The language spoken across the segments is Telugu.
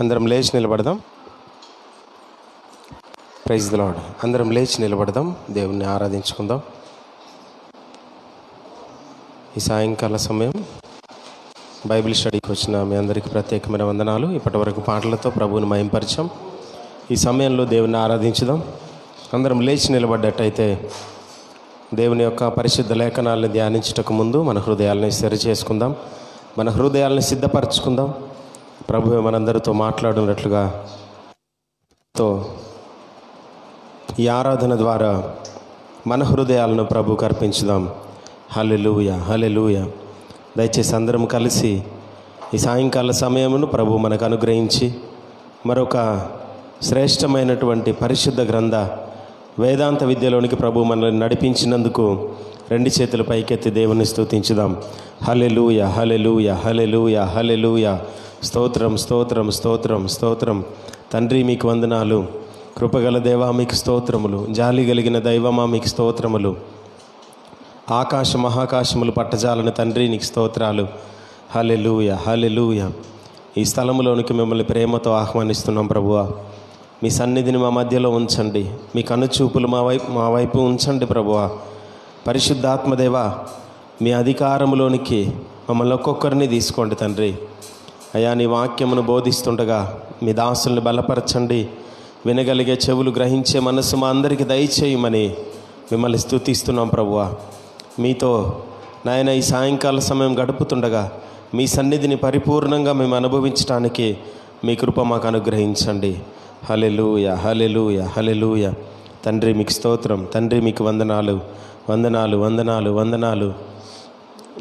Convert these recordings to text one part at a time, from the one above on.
అందరం లేచి నిలబడదాం. Praise the lord. అందరం లేచి నిలబడదాం, దేవుణ్ణి ఆరాధించుకుందాం. ఈ సాయంకాల సమయం బైబిల్ స్టడీకి వచ్చిన మీ అందరికీ ప్రత్యేకమైన వందనాలు. ఇప్పటి వరకు పాటలతో ప్రభువుని మహింపరిచాం. ఈ సమయంలో దేవుని ఆరాధించుదాం. అందరం లేచి నిలబడ్డట్టయితే దేవుని యొక్క పరిశుద్ధ లేఖనాలను ధ్యానించటకు ముందు మన హృదయాలని సరి చేసుకుందాం, మన హృదయాలను సిద్ధపరచుకుందాం. ప్రభువే మనందరితో మాట్లాడినట్లుగా ఈ ఆరాధన ద్వారా మన హృదయాలను ప్రభువుకు అర్పించుదాం. హల్లెలూయా, హల్లెలూయా. దయచేసి అందరం కలిసి ఈ సాయంకాల సమయమును ప్రభు మనకు అనుగ్రహించి మరొక శ్రేష్టమైనటువంటి పరిశుద్ధ గ్రంథ వేదాంత విద్యలోనికి ప్రభు మనల్ని నడిపించినందుకు రెండు చేతులు పైకెత్తి దేవుని స్తుతించుదాం. హల్లెలూయా, హల్లెలూయా, హల్లెలూయా, హల్లెలూయా. స్తోత్రం, స్తోత్రం, స్తోత్రం, స్తోత్రం. తండ్రి మీకు వందనాలు. కృపగల దేవా మీకు స్తోత్రములు. జాలి కలిగిన దైవమా మీకు స్తోత్రములు. ఆకాశ మహాకాశములు పట్టజాలని తండ్రి నీకు స్తోత్రాలు. హల్లెలూయా, హల్లెలూయా. ఈ స్థలములోనికి మిమ్మల్ని ప్రేమతో ఆహ్వానిస్తున్నాం ప్రభువా. మీ సన్నిధిని మా మధ్యలో ఉంచండి, మీ కనుచూపులు మా వైపు ఉంచండి ప్రభువా. పరిశుద్ధాత్మదేవా, మీ అధికారములోనికి మమ్మల్ని ఒక్కొక్కరిని తీసుకోండి తండ్రి. అయా, నీ వాక్యమును బోధిస్తుండగా మీ దాసుల్ని బలపరచండి. వినగలిగే చెవులు, గ్రహించే మనస్సు మా అందరికీ దయచేయమని మిమ్మల్ని స్తుతిస్తున్నాం ప్రభువా. మీతో నాయన ఈ సాయంకాల సమయం గడుపుతుండగా మీ సన్నిధిని పరిపూర్ణంగా మేము అనుభవించడానికి మీ కృప మాకు అనుగ్రహించండి. హల్లెలూయా, హల్లెలూయా, హల్లెలూయా. తండ్రి మీకు స్తోత్రం, తండ్రి మీకు వందనాలు, వందనాలు, వందనాలు, వందనాలు.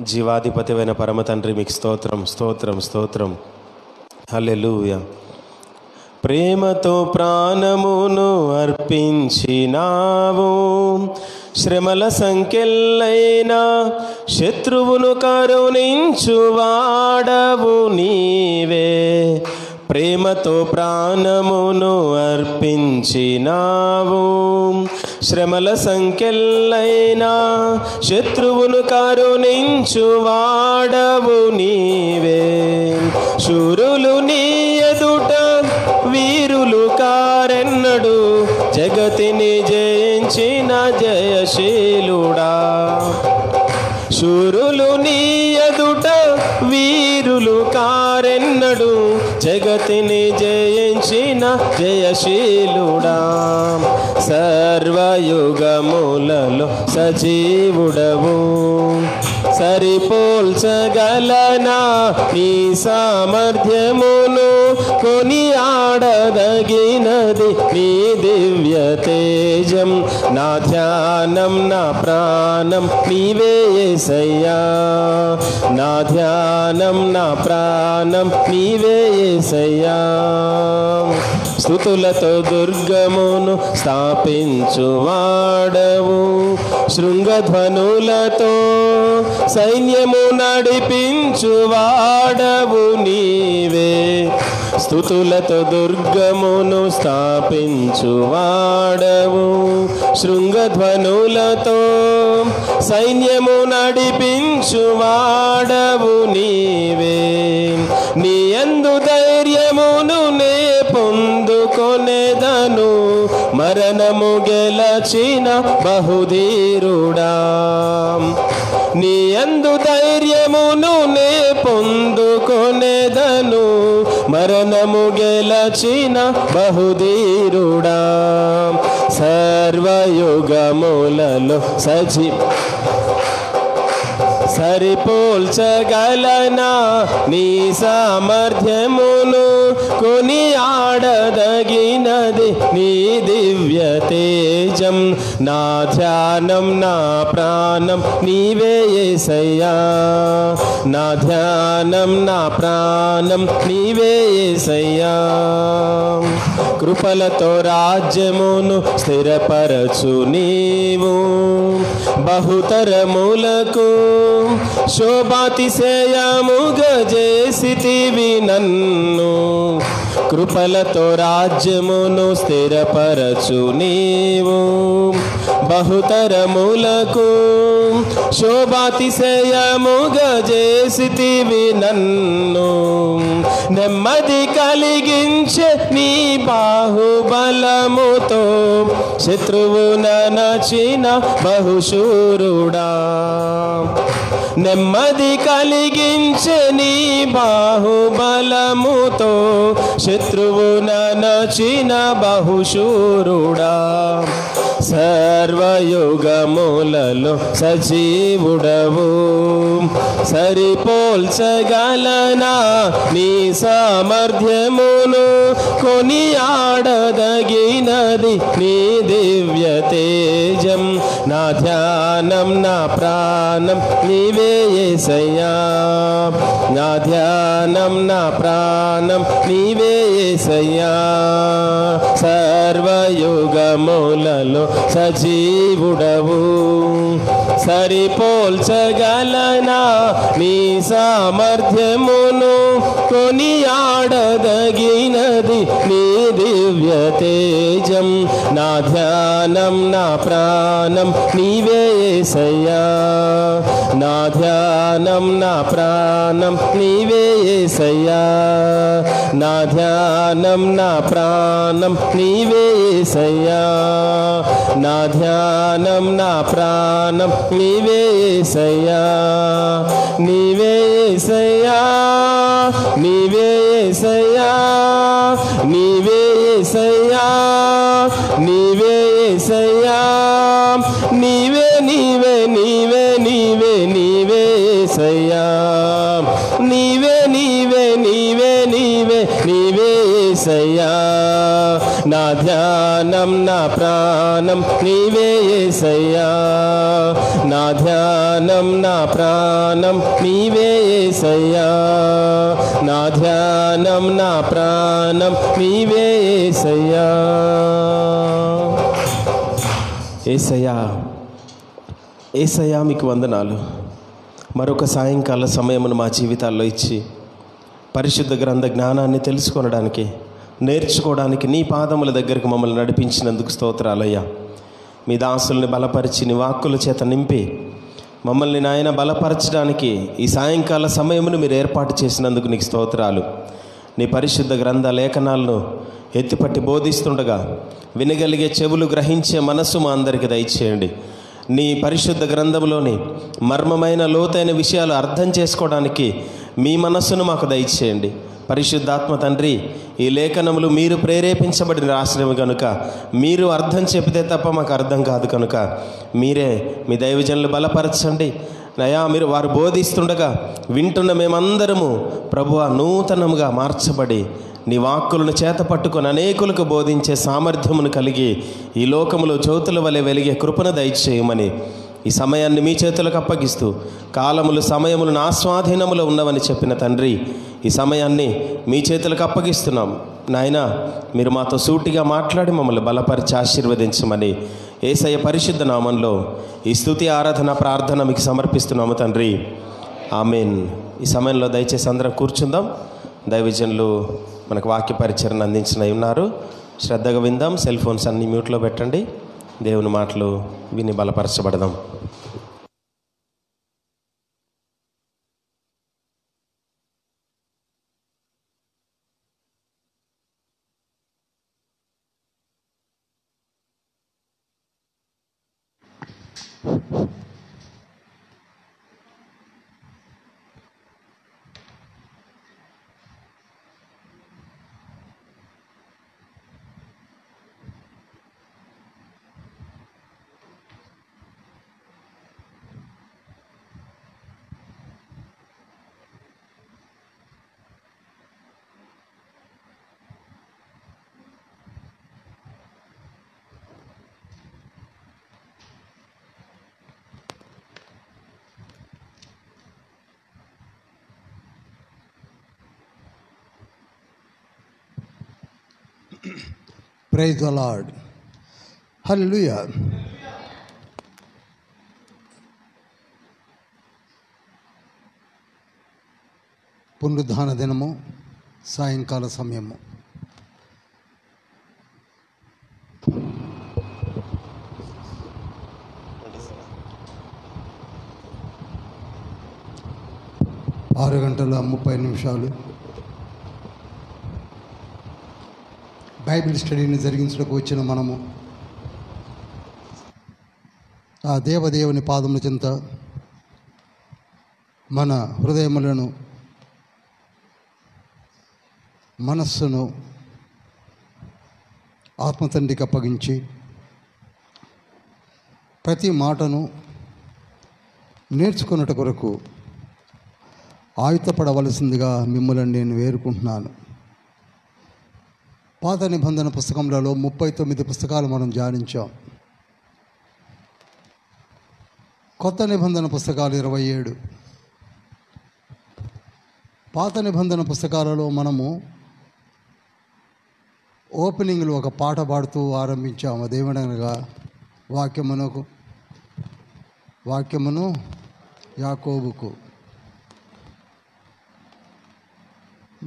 జీవాధిపతివైన పరమ తండ్రి మీకు స్తోత్రం, స్తోత్రం, స్తోత్రం. హల్లెలూయా. ప్రేమతో ప్రాణమును అర్పించినావు, శ్రమల సంకెళ్ళైనా శత్రువును కరుణించువాడవు నీవే. ప్రేమతో ప్రాణమును అర్పించినావు, శ్రమల సంకెళ్ళైనా శత్రువును కరుణించువాడవు నీవే. శూరులు నీ ఎదుట వీరులు కారెన్నడు, జగతిని జయించిన జయశీలుడా. శూరులు నీ ఎదుట వీరులు కారెన్నడు, జగతిని జయించిన జయశీలుడా. సర్వయుగములలో సజీవుడవు, సరిపోల్చగలనా నీ సామర్థ్యమును, కొని ఆడదగినది నీ దివ్య తేజం. నా ధ్యానం నా ప్రాణం నీవే యేసయ్యా, నా ధ్యానం నా ప్రాణం నీవే యేసయ్యా. స్తుతులతో దుర్గమును స్థాపించువాడవు, శృంగధ్వనులతో సైన్యము నడిపించువాడవు నీవే. స్తుతులతో దుర్గమును స్థాపించువాడవు, శృంగధ్వనులతో సైన్యము నడిపించువాడవు నీవే. నీ యందు ధైర్యమును నే పొందుకొనేదను, మరణము గెలచిన బహుధీరుడా. నీ యందు ధైర్యమును నే పొందుకొనేదను, మరణము గెలచిన బహుధీరుడా. సర్వయుగములలో సరిపోల్చగలనా నీ సామర్థ్యమును, కొని ఆడదగినది నీ దివ్య తేజం. నా ధ్యానం నా ప్రాణం నీవే యేసయ్యా, నా ధ్యానం నా ప్రాణం నీవే యేసయ్యా. కృపలతో రాజ్యమును స్థిరపరచు నీవు, బహుతరములకు శోభాతిశయముగా చేసితివి నన్ను. కృపలతో రాజ్యమును స్థిరపరచు నీవు, బహుతరములకు శోభాతిశయముగా చేసితివి నన్ను. నెమ్మది కలిగించే నీ బాహుబలముతో శత్రువున నచిన బహుశూరుడా. నెమ్మది కలిగించే నీ బాహుబలముతో శత్రువున నచిన బహుశూరుడా. సర్వయుగములలో సజీవుడవు, సరిపోల్చగలనా నీ సామర్థ్యమును. కొనియాడదగినది నీ దివ్య తేజం. నా ధ్యానం నా ప్రాణం నీవే యేసయ్యా. నా ధ్యానం నా ప్రాణం నీవే యేసయ్యా. సర్వయుగములలో సజీవుడవు, సరిపోల్చగలనా నీ సామర్థ్యమును. కొనియాడదగినది నీ దివ్య తేజం. నా ధ్యానం నా ప్రాణం నీవే యేసయ్యా. నా ధ్యానం నా ప్రాణం నీవే యేసయ్యా. నా ధ్యానం నా ప్రాణం నీవే యేసయ్యా. నా ధ్యానం నా ప్రాణం నీవే యేసయ్యా. నీవే యేసయ్యా, నీవే యేసయ్యా, నీవే యేసయ్యా, నీవే యేసయ్యా. నీవే నీవే నీవే నీవే నీవే యేసయ్యా. నీవే నీవే నీవే నీవే నీవే యేసయ్యా. నా ధ్యానం నా ప్రాణం నీవే యేసయ్యా. నా ధ్యానం నా ప్రాణం నీవే యేసయ్యా. నా ధ్యానం నా ప్రాణం నీవే యేసయ్యా. యేసయ్యా, యేసయ్యా మీకు వందనాలు. మరొక సాయంకాల సమయమును మా జీవితాల్లో ఇచ్చి పరిశుద్ధ గ్రంథ జ్ఞానాన్ని తెలుసుకొనడానికి, నేర్చుకోవడానికి నీ పాదముల దగ్గరకు మమ్మల్ని నడిపించినందుకు స్తోత్రాలయ్యా. మీ దాసుల్ని బలపరిచి నీ వాక్కుల చేత నింపి మమ్మల్ని నాయన బలపరచడానికి ఈ సాయంకాల సమయమును మీరు ఏర్పాటు చేసినందుకు నీకు స్తోత్రాలు. నీ పరిశుద్ధ గ్రంథ లేఖనాలను ఎత్తిపట్టి బోధిస్తుండగా వినగలిగే చెవులు గ్రహించే మనస్సు మా అందరికీ దయచేయండి. నీ పరిశుద్ధ గ్రంథంలోని మర్మమైన లోతైన విషయాలు అర్థం చేసుకోవడానికి మీ మనస్సును మాకు దయచేయండి. పరిశుద్ధాత్మ తండ్రి, ఈ లేఖనములు మీరు ప్రేరేపించబడిన రాసినవి కనుక మీరు అర్థం చెబితే తప్ప మాకు అర్థం కాదు కనుక మీరే మీ దైవజనులు బలపరచండి. నయా మీరు వారు బోధిస్తుండగా వింటున్న మేమందరము ప్రభువా నూతనముగా మార్చబడి నీ వాక్కులను చేత పట్టుకొని అనేకులకు బోధించే సామర్థ్యమును కలిగి ఈ లోకములో జ్యోతుల వలె వెలిగే కృపను దయచేయమని ఈ సమయాన్ని మీ చేతులకు అప్పగిస్తూ, కాలములు సమయములు నా స్వాధీనములో ఉన్నవని చెప్పిన తండ్రి, ఈ సమయాన్ని మీ చేతులకు అప్పగిస్తున్నాం. నాయన మీరు మాతో సూటిగా మాట్లాడి మమ్మల్ని బలపరిచి ఆశీర్వదించమని యేసయ్య పరిశుద్ధ నామంలో ఈ స్తుతి ఆరాధన ప్రార్థన మీకు సమర్పిస్తున్నాము తండ్రి, ఆమేన్. ఈ సమయంలో దయచేసి అందరం కూర్చుందాం. దైవజనులు మనకు వాక్య పరిచరణ అందించిన ఉన్నారు, శ్రద్ధగా విందాం. సెల్ ఫోన్స్ అన్నీ మ్యూట్లో పెట్టండి. దేవుని మాటలు విని బలపరచబడదాం. Praise the Lord. Hallelujah. పునరుద్ధాన దినము, సాయంకాల సమయము. 6:30 బైబిల్ స్టడీని జరిగించడానికి వచ్చిన మనము ఆ దేవదేవుని పాదముల చెంత మన హృదయములను, మనస్సును ఆత్మతండ్రికి అప్పగించి ప్రతి మాటను నేర్చుకున్నట కొరకు ఆయుధపడవలసిందిగా మిమ్మల్ని నేను వేరుకుంటున్నాను. పాత నిబంధన పుస్తకములలో 39 పుస్తకాలు మనం ధ్యానించాం. కొత్త నిబంధన పుస్తకాలు 27. పాత నిబంధన పుస్తకాలలో మనము ఓపెనింగ్లో ఒక పాట పాడుతూ ఆరంభించాము. అదేమనగా వాక్యమును యాకోబుకు.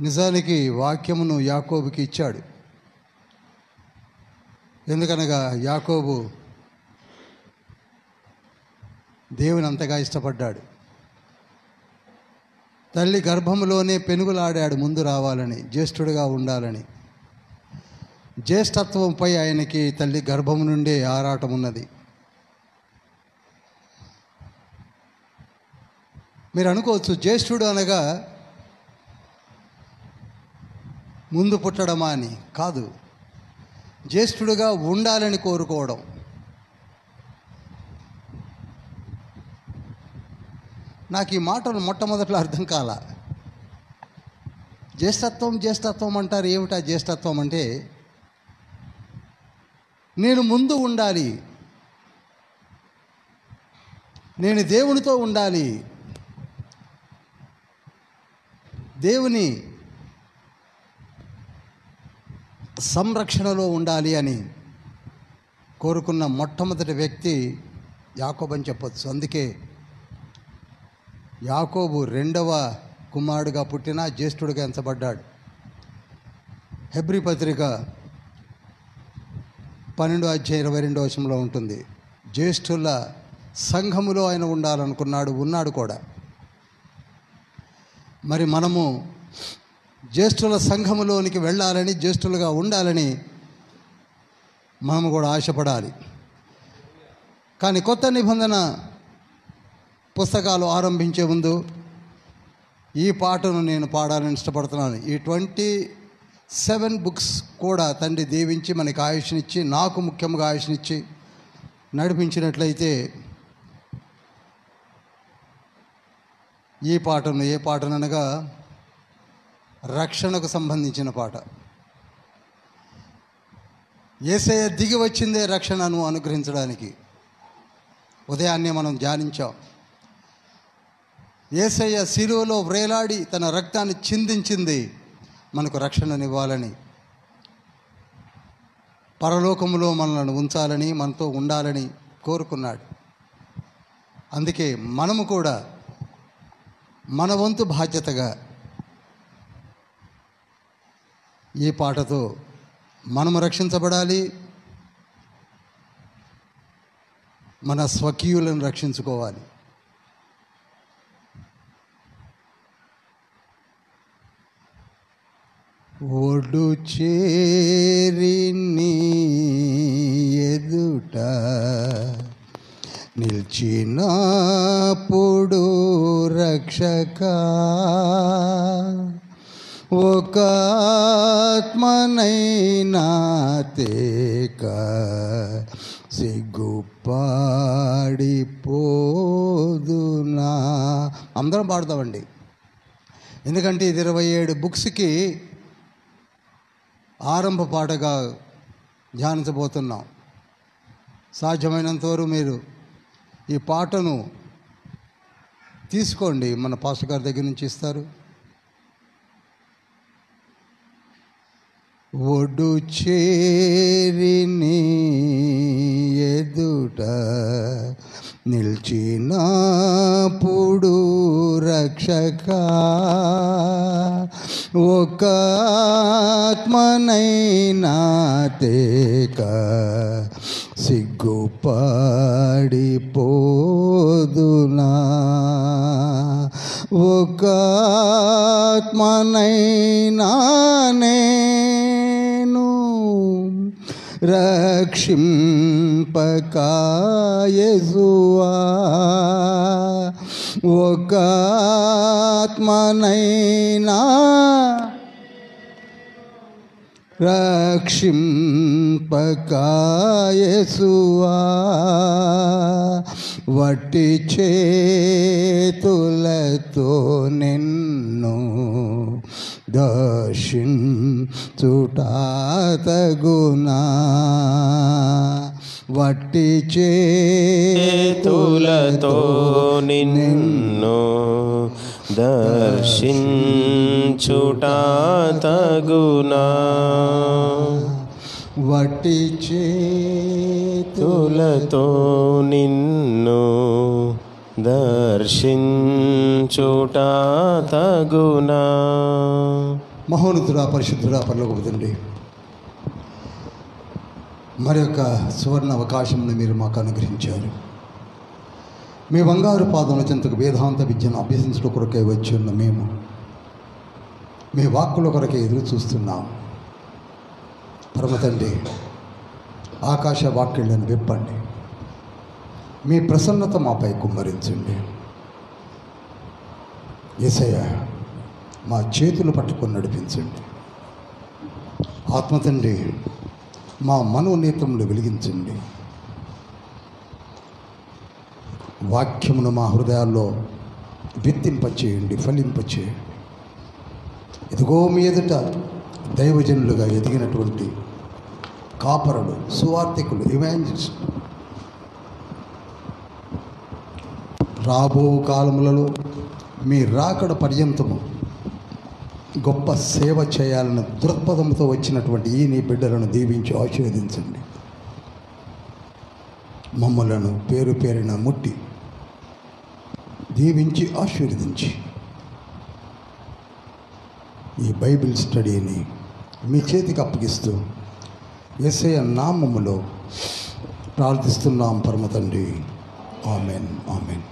నిజానికి వాక్యమును యాకోబుకి ఇచ్చాడు. ఎందుకనగా యాకోబు దేవుని అంతగా ఇష్టపడ్డాడు. తల్లి గర్భంలోనే పెనుగులాడాడు ముందు రావాలని, జ్యేష్ఠుడిగా ఉండాలని. జ్యేష్ఠత్వంపై ఆయనకి తల్లి గర్భం నుండే ఆరాటం ఉన్నది. మీరు అనుకోవచ్చు, జ్యేష్ఠుడు అనగా ముందు పుట్టడమా అని. కాదు, జ్యేష్ఠుడుగా ఉండాలని కోరుకోవడం. నాకు ఈ మాటలు మొట్టమొదట్లో అర్థం కాల. జ్యేష్ఠత్వం అంటారు. ఏమిటా జ్యేష్ఠత్వం అంటే? నేను ముందు ఉండాలి, నేను దేవునితో ఉండాలి, దేవుని సంరక్షణలో ఉండాలి అని కోరుకున్న మొట్టమొదటి వ్యక్తి యాకోబు అని చెప్పొచ్చు. అందుకే యాకోబు 2వ కుమారుడుగా పుట్టిన జ్యేష్ఠుడిగా ఎంచబడ్డాడు. హెబ్రీ పత్రిక 12:22 ఉంటుంది. జ్యేష్ఠుల సంఘములో ఆయన ఉండాలనుకున్నాడు, ఉన్నాడు కూడా. మరి మనము జ్యేష్ఠుల సంఘములోనికి వెళ్ళాలని, జ్యేష్ఠులుగా ఉండాలని మనము కూడా ఆశపడాలి. కానీ కొత్త నిబంధన పుస్తకాలు ఆరంభించే ముందు ఈ పాటను నేను పాడాలని ఇష్టపడుతున్నాను. ఈ 27 బుక్స్ కూడా తండ్రి దీవించి మనకి ఆయుష్నిచ్చి, నాకు ముఖ్యంగా ఆయుష్నిచ్చి నడిపించినట్లయితే ఈ పాటను, ఏ పాటనగా రక్షణకు సంబంధించిన పాట. యేసయ్య దిగి వచ్చిందే రక్షణను అనుగ్రహించడానికి. ఉదయాన్నే మనం ధ్యానించాం. యేసయ్య శిలువలో వ్రేలాడి తన రక్తాన్ని చిందించింది మనకు రక్షణనివ్వాలని, పరలోకములో మనల్ని ఉంచాలని, మనతో ఉండాలని కోరుకున్నాడు. అందుకే మనము కూడా మన వంతు బాధ్యతగా ఈ పాటతో మనము రక్షించబడాలి, మన స్వకీయులను రక్షించుకోవాలి. ఒడ్డు చేరి నీ ఎదుట నిలిచినప్పుడు రక్షకా, ఒక ఆత్మనైనా తేక సిగ్గుపాడిపోదునా. అందరం పాడతామండి. ఎందుకంటే ఇది 27 బుక్స్కి ఆరంభ పాటగా ధ్యానించబోతున్నాం. సాధ్యమైనంతవరకు మీరు ఈ పాటను తీసుకోండి, మన పాస్టర్ గారి దగ్గర నుంచి ఇస్తారు. ఒడ్డు చేరి నీ ఎదుట నిలిచినప్పుడు రక్షకా, ఒక ఆత్మనైనా తేక సిగ్గుపాడిపోదునా. ఒక ఆత్మనైనా నేను రక్షింపక యేసువా, ఒక ఆత్మనైనా రక్షింపక యేసువా, వట్టి చేతులతో నిన్ను దర్శించుట తగునా, వట్టి చేతులతో నిన్ను దర్శించుట తగునా, వట్టి చేతులతో తులతో నిన్ను దర్శించుట తగునా. మహోన్నతుడా, పరిశుద్ధుడా, పరలోకపు తండ్రి, మరి యొక్క సువర్ణ అవకాశంను మీరు మాకు అనుగ్రహించారు. మీ బంగారు పాదముల చెంతకు వేదాంత విద్యను అభ్యసించడం కొరకే వచ్చి ఉన్న మేము మీ వాక్కుల కొరకే ఎదురు చూస్తున్నాం. పరమ తండ్రి, ఆకాశ వాక్యులను విప్పండి, మీ ప్రసన్నత మాపై కుమ్మరించండి. యేసయ్య, మా చేతులు పట్టుకొని నడిపించండి. ఆత్మ తండ్రి, మా మనోనేత్రములు వెలిగించండి. వాక్యమును మా హృదయాల్లో విత్తింపచేయండి, ఫలింపచేయండి. ఇదిగో మీ ఎదుట దైవజనులుగా ఎదిగినటువంటి కాపరులు, సువార్థికులు, ఇవాంజలిస్ట్ రాబో కాలములలో మీ రాకడ పర్యంతము గొప్ప సేవ చేయాలన్న దృక్పథంతో వచ్చినటువంటి ఈ నీ బిడ్డలను దీవించి ఆశీర్వదించండి. మమ్మలను పేరు పేరిన ముట్టి దీవించి ఆశీర్వదించి ఈ బైబిల్ స్టడీని మీ చేతికి అప్పగిస్తూ యేసయ్య నామములో ప్రార్థిస్తున్నాం పరమ తండ్రి. Amen, amen.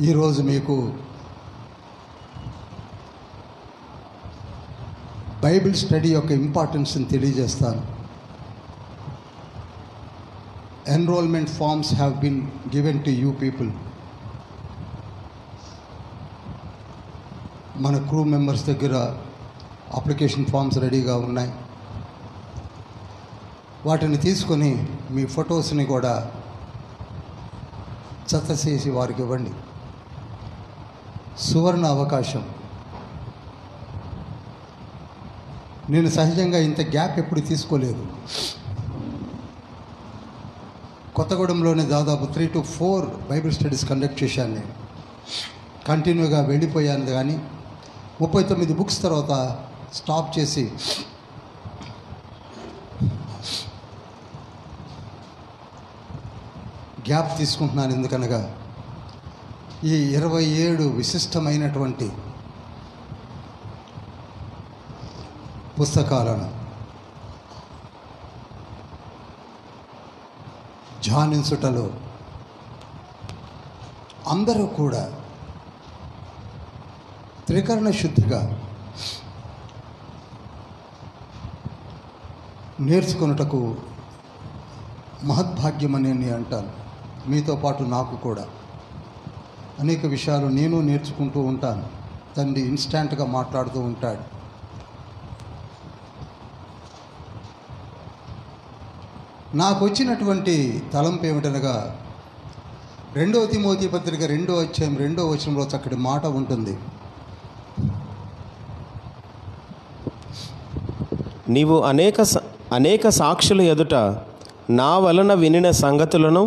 ఈరోజు మీకు బైబిల్ స్టడీ యొక్క ఇంపార్టెన్స్ని తెలియజేస్తాను. Enrollment forms have been given to you people. మన క్రూ మెంబర్స్ దగ్గర అప్లికేషన్ ఫామ్స్ రెడీగా ఉన్నాయి. వాటిని తీసుకొని మీ ఫొటోస్ని కూడా జత చేసి వారికి ఇవ్వండి. సువర్ణ అవకాశం. నేను సహజంగా ఇంత గ్యాప్ ఎప్పుడు తీసుకోలేదు. కొత్తగూడెంలోనే దాదాపు 3 to 4 బైబిల్ స్టడీస్ కండక్ట్ చేశాను. నేను కంటిన్యూగా వెళ్ళిపోయాను, కానీ 39 బుక్స్ తర్వాత స్టాప్ చేసి గ్యాప్ తీసుకుంటున్నాను. ఎందుకనగా ఈ 27 విశిష్టమైనటువంటి పుస్తకాలను ధ్యానించుటలో అందరూ కూడా త్రికరణ శుద్ధిగా నేర్చుకొనుటకు మహద్భాగ్యమని నేను అంటాను. మీతో పాటు నాకు కూడా అనేక విషయాలు నేను నేర్చుకుంటూ ఉంటాను. తండ్రి ఇన్స్టాంట్గా మాట్లాడుతూ ఉంటాడు. నాకు వచ్చినటువంటి తలంపు ఏమిటనగా 2 తిమోతి పత్రిక 2వ అధ్యాయం 2వ వచనంలో చక్కటి మాట ఉంటుంది. నీవు అనేక సాక్షుల ఎదుట నా వలన వినిన సంగతులను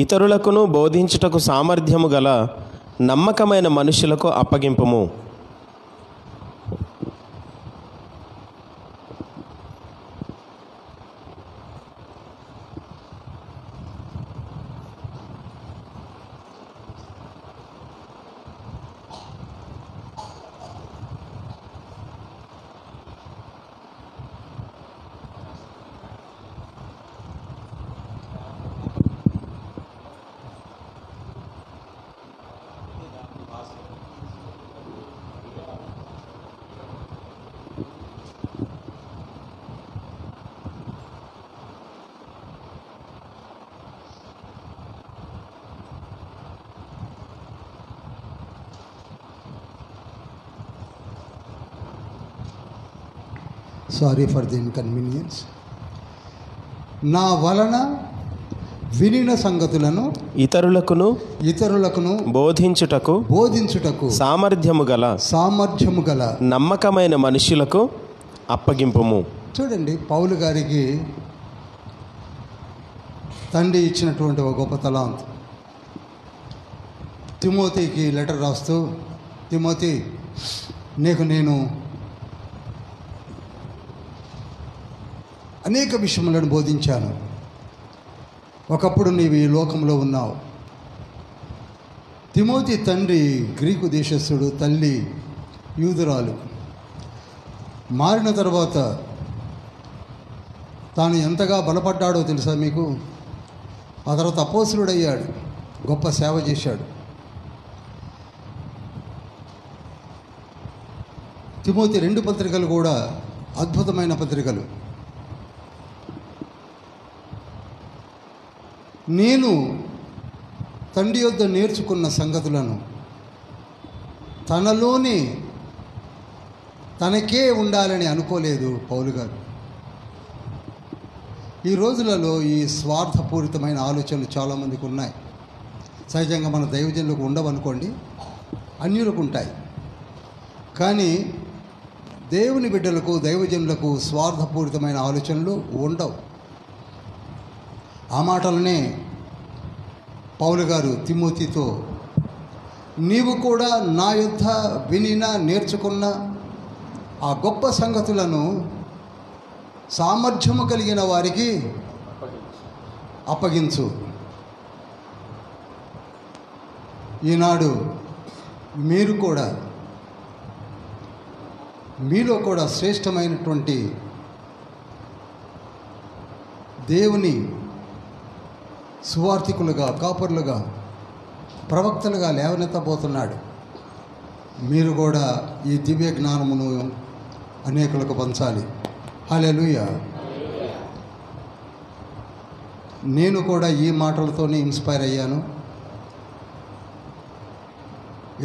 ఇతరులకును బోధించుటకు సామర్థ్యము గల నమ్మకమైన మనుషులకు అప్పగింపుము. Sorry for the inconvenience. నా వలన వినిన సంగతులను ఇతరులకును బోధించుటకు సామర్థ్యము గల నమ్మకమైన మనుషులకు అప్పగింపుము. చూడండి, పౌలు గారికి తండ్రి ఇచ్చినటువంటి ఒక గొప్ప తలాంత్. తిమోతికి లెటర్ రాస్తూ, తిమోతి, నేను అనేక విషయములను బోధించాను. ఒకప్పుడు నీవు ఈ లోకంలో ఉన్నావు. తిమోతి తండ్రి గ్రీకు దేశస్థుడు, తల్లి యూదురాలు. మారిన తర్వాత తాను ఎంతగా బలపడ్డాడో తెలుసా మీకు? ఆ తర్వాత అపోస్తలుడయ్యాడు, గొప్ప సేవ చేశాడు. తిమోతి 2 పత్రికలు కూడా అద్భుతమైన పత్రికలు. నేను తండ్రి యొద్ద నేర్చుకున్న సంగతులను తనకే ఉండాలని అనుకోలేదు పౌలు గారు. ఈ రోజులలో ఈ స్వార్థపూరితమైన ఆలోచనలు చాలామందికి ఉన్నాయి. సహజంగా మన దైవజనులకు ఉండవనుకోండి, అన్యులకు ఉంటాయి. కానీ దేవుని బిడ్డలకు, దైవజనులకు స్వార్థపూరితమైన ఆలోచనలు ఉండవు. ఆ మాటలనే పౌలు గారు తిమోతితో, నీవు కూడా నా యొద్ద వినిన నేర్చుకున్న ఆ గొప్ప సంగతులను సామర్థ్యము కలిగిన వారికి అప్పగించు. ఈనాడు మీలో కూడా శ్రేష్టమైనటువంటి దేవుని సువార్థికులుగా, కాపరులుగా, ప్రవక్తలుగా లేవనెత్తబోతున్నాడు. మీరు కూడా ఈ దివ్య జ్ఞానమును అనేకులకు పంచాలి. హల్లెలూయా. నేను కూడా ఈ మాటలతోనే ఇన్స్పైర్ అయ్యాను.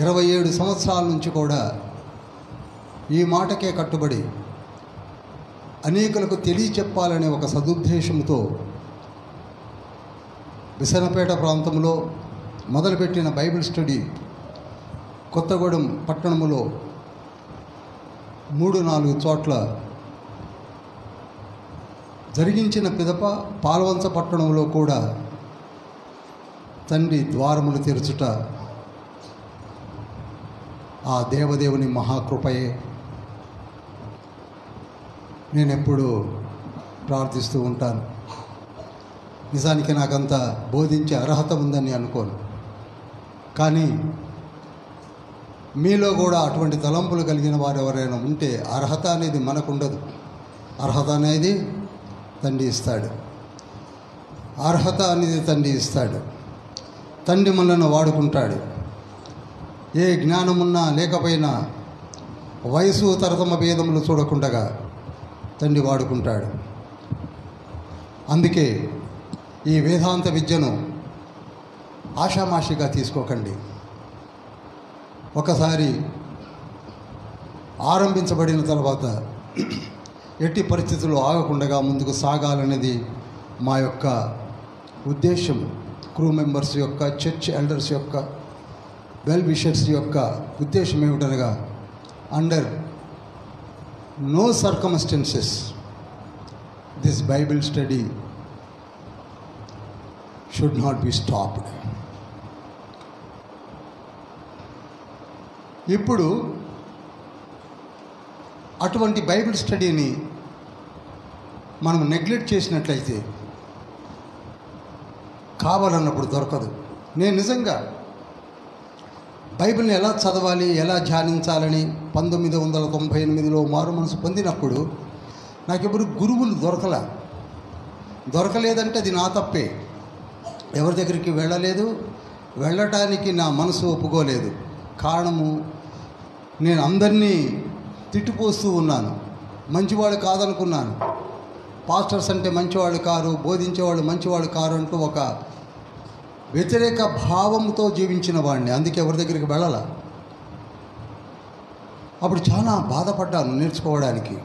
27 సంవత్సరాల నుంచి కూడా ఈ మాటకే కట్టుబడి అనేకులకు తెలియచెప్పాలనే ఒక సదుద్దేశంతో విసనపేట ప్రాంతంలో మొదలుపెట్టిన బైబిల్ స్టడీ కొత్తగూడెం పట్టణములో 3-4 చోట్ల జరిగించిన పిదప పాల్వంచ పట్టణంలో కూడా తండ్రి ద్వారములు తెరుచుట ఆ దేవదేవుని మహాకృపయే. నేను ఎప్పుడూ ప్రార్థిస్తూ ఉంటాను. నిజానికి నాకంత బోధించే అర్హత ఉందని అనుకోను, కానీ మీలో కూడా అటువంటి తలంపులు కలిగిన వారు ఎవరైనా ఉంటే అర్హత అనేది మనకుండదు. అర్హత అనేది తండ్రి ఇస్తాడు. అర్హత అనేది తండ్రి ఇస్తాడు. తండ్రి మనల్ని వాడుకుంటాడు. ఏ జ్ఞానమున్నా లేకపోయినా, వయసు తరతమ భేదములు చూడకుండగా తండ్రి వాడుకుంటాడు. అందుకే ఈ వేదాంత విద్యను ఆషామాషిగా తీసుకోకండి. ఒకసారి ఆరంభించబడిన తర్వాత ఎట్టి పరిస్థితుల్లో ఆగకుండా ముందుకు సాగాలనేది మా యొక్క ఉద్దేశం. క్రూ మెంబర్స్ యొక్క, చర్చ్ ఎల్డర్స్ యొక్క, వెల్ విషర్స్ యొక్క ఉద్దేశం ఏమిటనగా, under no circumstances this Bible study should not be stopped. ఇప్పుడు అటువంటి బైబిల్ స్టడీని మనం నెగ్లెక్ట్ చేసినట్లయితే కావాలన్నప్పుడు దొరకదు. నేను నిజంగా బైబిల్ని ఎలా చదవాలి, ఎలా ధ్యానించాలని 1998లో మారు మనసు పొందినప్పుడు నాకెప్పుడు గురువులు దొరకలేదంటే అది నా తప్పే. ఎవరి దగ్గరికి వెళ్ళటానికి నా మనసు ఒప్పుకోలేదు. కారణము, నేను అందరినీ తిట్టిపోస్తూ ఉన్నాను. మంచివాళ్ళు కాదనుకున్నాను. పాస్టర్స్ అంటే మంచివాళ్ళు కారు, బోధించేవాళ్ళు మంచివాళ్ళు కారు అంటూ ఒక వ్యతిరేక భావంతో జీవించిన వాడిని. అందుకే ఎవరి దగ్గరికి వెళ్ళాల. అప్పుడు చాలా బాధపడ్డాను నేర్చుకోవడానికి.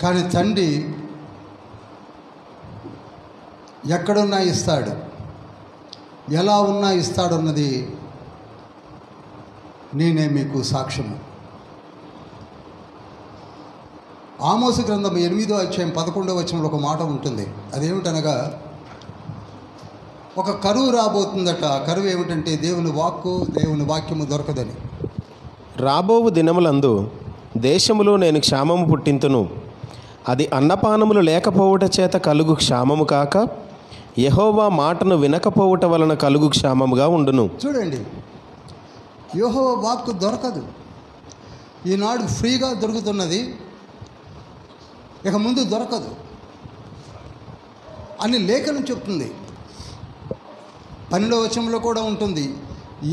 కానీ తండ్రి ఎక్కడున్నా ఇస్తాడు, ఎలా ఉన్నా ఇస్తాడు అన్నది నేనే మీకు సాక్ష్యము. ఆమోసు గ్రంథం 8వ అధ్యాయం 11వ వచనంలో ఒక మాట ఉంటుంది. అదేమిటనగా, ఒక కరువు రాబోతుందట. ఆ కరువు ఏమిటంటే దేవుని వాక్యము దొరకదని. రాబోవు దినములందు దేశములో నేను క్షామము పుట్టింతును, అది అన్నపానములు లేకపోవుట చేత కలుగు క్షామము కాక యెహోవా మాటను వినకపోవుట వలన కలుగు క్షామముగా ఉండును. చూడండి, యెహోవా వాక్కు దొరకదు. ఈనాడు ఫ్రీగా దొరుకుతున్నది, ఇక ముందు దొరకదు అని లేఖనం చెప్తుంది. 12వ వచనంలో కూడా ఉంటుంది,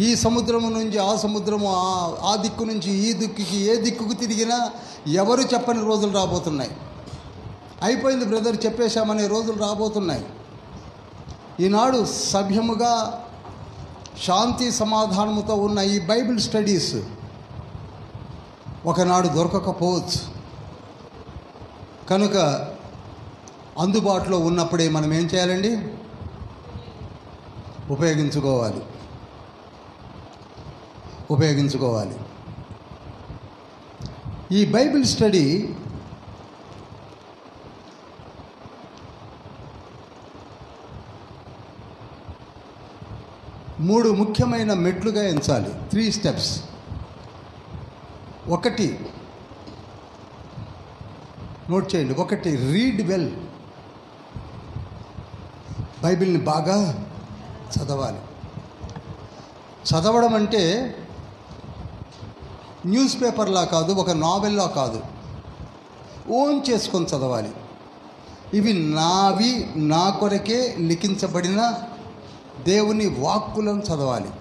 ఈ సముద్రము నుంచి ఆ సముద్రము, ఆ దిక్కు నుంచి ఈ దిక్కుకి, ఏ దిక్కుకు తిరిగినా ఎవరు చెప్పని రోజులు రాబోతున్నాయి. అయిపోయింది బ్రదర్, చెప్పేశామనే రోజులు రాబోతున్నాయి. ఈనాడు సభ్యముగా శాంతి సమాధానముతో ఉన్న ఈ బైబిల్ స్టడీస్ ఒకనాడు దొరకకపోవచ్చు. కనుక అందుబాటులో ఉన్నప్పుడే మనం ఏం చేయాలండి? ఉపయోగించుకోవాలి. ఈ బైబిల్ స్టడీ మూడు ముఖ్యమైన మెట్లుగా ఎంచాలి. 3 స్టెప్స్. ఒకటి, నోట్ చేయండి. ఒకటి, రీడ్ వెల్. బైబిల్ని బాగా చదవాలి. చదవడం అంటే న్యూస్ పేపర్లా కాదు, ఒక నావెల్లా కాదు, ఓన్ చేసుకొని చదవాలి. ఇవి నావి, నా కొరకే లిఖించబడిన దేవుని వాక్కులను చదవాలి.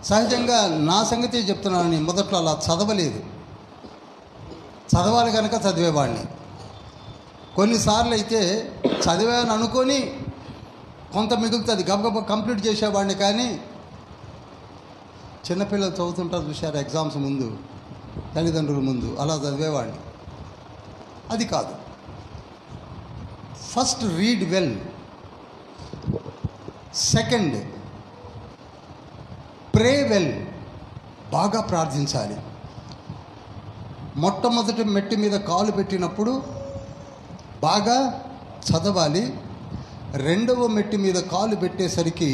సహజంగా నా సంగతి చెప్తున్నాను, మొదట్లో అలా చదవలేదు. చదవాలి కనుక చదివేవాడిని. కొన్నిసార్లు అయితే చదివాను అనుకొని కొంత మిగులుతుంది, గబగబా కంప్లీట్ చేసేవాడిని. కానీ చిన్నపిల్లలు చదువుతుంటారు చూశారు, ఎగ్జామ్స్ ముందు, తల్లిదండ్రుల ముందు, అలా చదివేవాడిని. అది కాదు. First, read well. సెకండ్, ప్రే వెల్. బాగా ప్రార్థించాలి. మొట్టమొదటి మెట్టు మీద కాలు పెట్టినప్పుడు బాగా చదవాలి. రెండవ మెట్టు మీద కాలు పెట్టేసరికి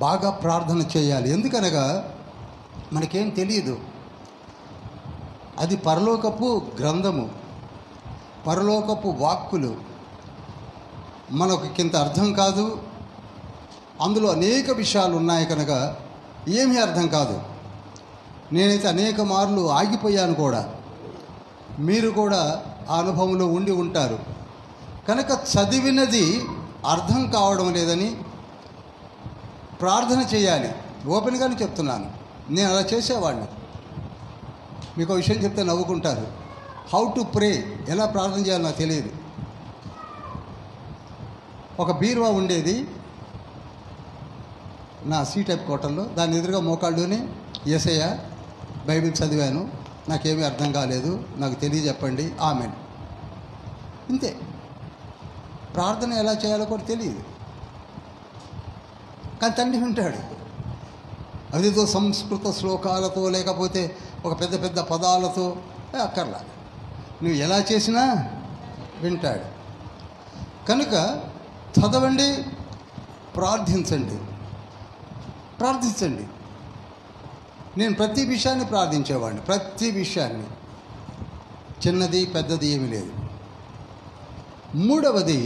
బాగా ప్రార్థన చేయాలి. ఎందుకనగా మనకేం తెలియదు, అది పరలోకపు గ్రంథము, పరలోకపు వాక్కులు. మనకు కింద అర్థం కాదు, అందులో అనేక విషయాలు ఉన్నాయి కనుక ఏమీ అర్థం కాదు. నేనైతే అనేక మార్లు ఆగిపోయాను కూడా. మీరు కూడా ఆ అనుభవంలో ఉండి ఉంటారు. కనుక చదివినది అర్థం కావడం లేదని ప్రార్థన చేయాలి. ఓపెన్గానే చెప్తున్నాను, నేను అలా చేసేవాడిని. మీకు ఒక విషయం చెప్తే నవ్వుకుంటారు. హౌ టు ప్రే, ఎలా ప్రార్థన చేయాలో నాకు తెలియదు. ఒక బీరువా ఉండేది నా సీటైప్ కోటంలో, దాని ఎదురుగా మోకాళ్ళుని యేసయ్య బైబిల్ చదివాను, నాకేమీ అర్థం కాలేదు, నాకు తెలియజెప్పండి, ఆమెన్. ఇంతే. ప్రార్థన ఎలా చేయాలో కూడా తెలియదు. కానీ తండ్రి వింటాడు. అదేదో సంస్కృత శ్లోకాలతో లేకపోతే ఒక పెద్ద పెద్ద పదాలతో అక్కర్లా, నువ్వు ఎలా చేసినా వింటాడు. కనుక చదవండి, ప్రార్థించండి. నేను ప్రతి విషయాన్ని ప్రార్థించేవాడిని, ప్రతి విషయాన్ని, చిన్నది పెద్దది ఏమీ లేదు. మూడవది,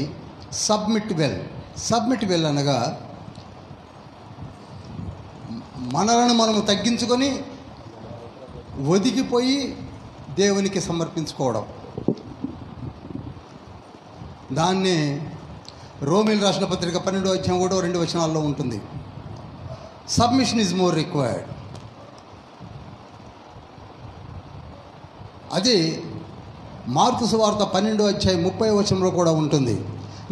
సబ్మిట్ వెల్ అనగా మనలను మనము తగ్గించుకొని ఒదిగిపోయి దేవునికి సమర్పించుకోవడం. దాన్ని రోమీయులకు రాసిన పత్రిక 12వ అధ్యాయం 1-2 వచనాల్లో ఉంటుంది. Submission is more required. అది మార్కు సువార్త 12వ అధ్యాయం 30వ వచనంలో కూడా ఉంటుంది.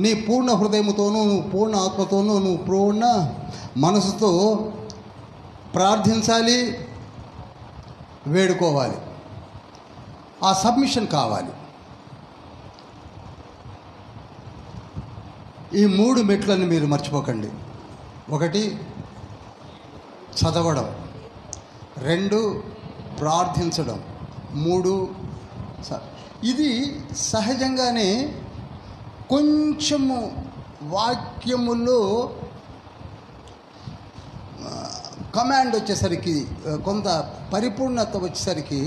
నీ పూర్ణ హృదయముతోనూ, నువ్వు పూర్ణ ఆత్మతోనూ, నువ్వు పూర్ణ మనసుతో ప్రార్థించాలి, వేడుకోవాలి. ఆ సబ్మిషన్ కావాలి. ఈ 3 మెట్లను మీరు మర్చిపోకండి. 1 చదవడం, 2 ప్రార్థించడం, 3 ఇది సహజంగానే కొంచెము వాక్యములో కమాండ్ వచ్చేసరికి, కొంత పరిపూర్ణత వచ్చేసరికి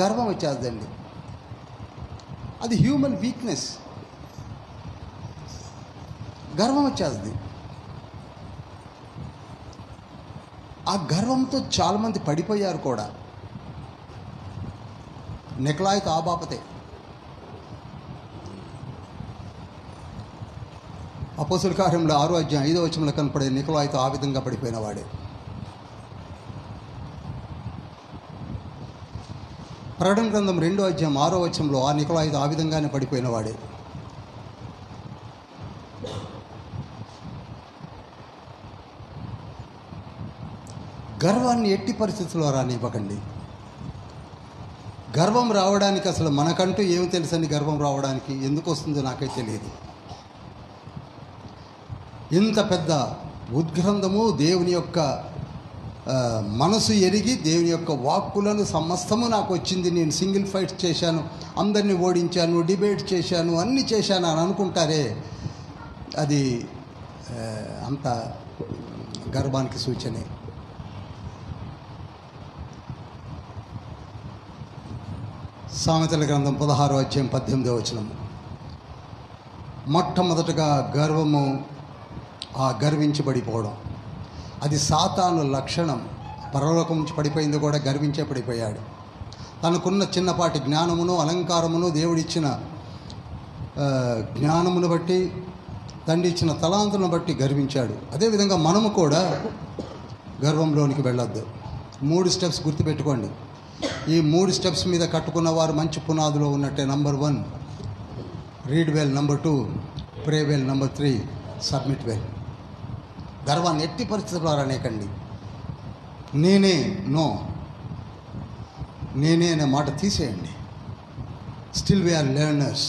గర్వం వచ్చేదండి. అది హ్యూమన్ వీక్నెస్. గర్వం వచ్చేది. ఆ గర్వంతో చాలామంది పడిపోయారు కూడా. నికలాయితో ఆ బాపతే. అపోస్తుల కార్యంలో 6వ అధ్యాయం 5వ వచనంలో కనపడే నికలాయితో ఆ విధంగా పడిపోయిన వాడే. ప్రకటన గ్రంథం 2వ అధ్యాయం 6వ వచనంలో ఆ నికలాయితో ఆ విధంగానే పడిపోయిన వాడే. గర్వాన్ని ఎట్టి పరిస్థితుల్లో రానివ్వకండి. గర్వం రావడానికి అసలు మనకంటూ ఏమి తెలుసని గర్వం రావడానికి ఎందుకు వస్తుందో నాకే తెలియదు. ఇంత పెద్ద ఉద్గ్రంథము, దేవుని యొక్క మనసు ఎరిగి, దేవుని యొక్క వాక్కులను సమస్తము నాకు వచ్చింది, నేను సింగిల్ ఫైట్ చేశాను, అందరినీ ఓడించాను, డిబేట్ చేశాను, అన్నీ చేశాను అని అనుకుంటారే, అది అంత గర్వానికి సూచనే. సామెతల గ్రంథం 16వ అధ్యాయం 18వ వచనం. మొట్టమొదటగా గర్వము, ఆ గర్వించబడిపోవడం, అది సాతాను లక్షణం. పరలోకం నుంచి పడిపోయింది కూడా గర్వించే పడిపోయాడు. తనకున్న చిన్నపాటి జ్ఞానమును, అలంకారమును, దేవుడిచ్చిన జ్ఞానమును బట్టి, తండ్రి ఇచ్చిన తలాంతులను బట్టి గర్వించాడు. అదేవిధంగా మనము కూడా గర్వంలోనికి వెళ్ళొద్దు. 3 స్టెప్స్ గుర్తుపెట్టుకోండి. ఈ 3 స్టెప్స్ మీద కట్టుకున్న వారు మంచి పునాదులో ఉన్నట్టే. Number 1 read well, number 2 pray well, number 3 submit well. గర్వాన్ని ఎట్టి పరిస్థితుల్లో అనేకండి. నేనే అనే మాట తీసేయండి. Still we are learners.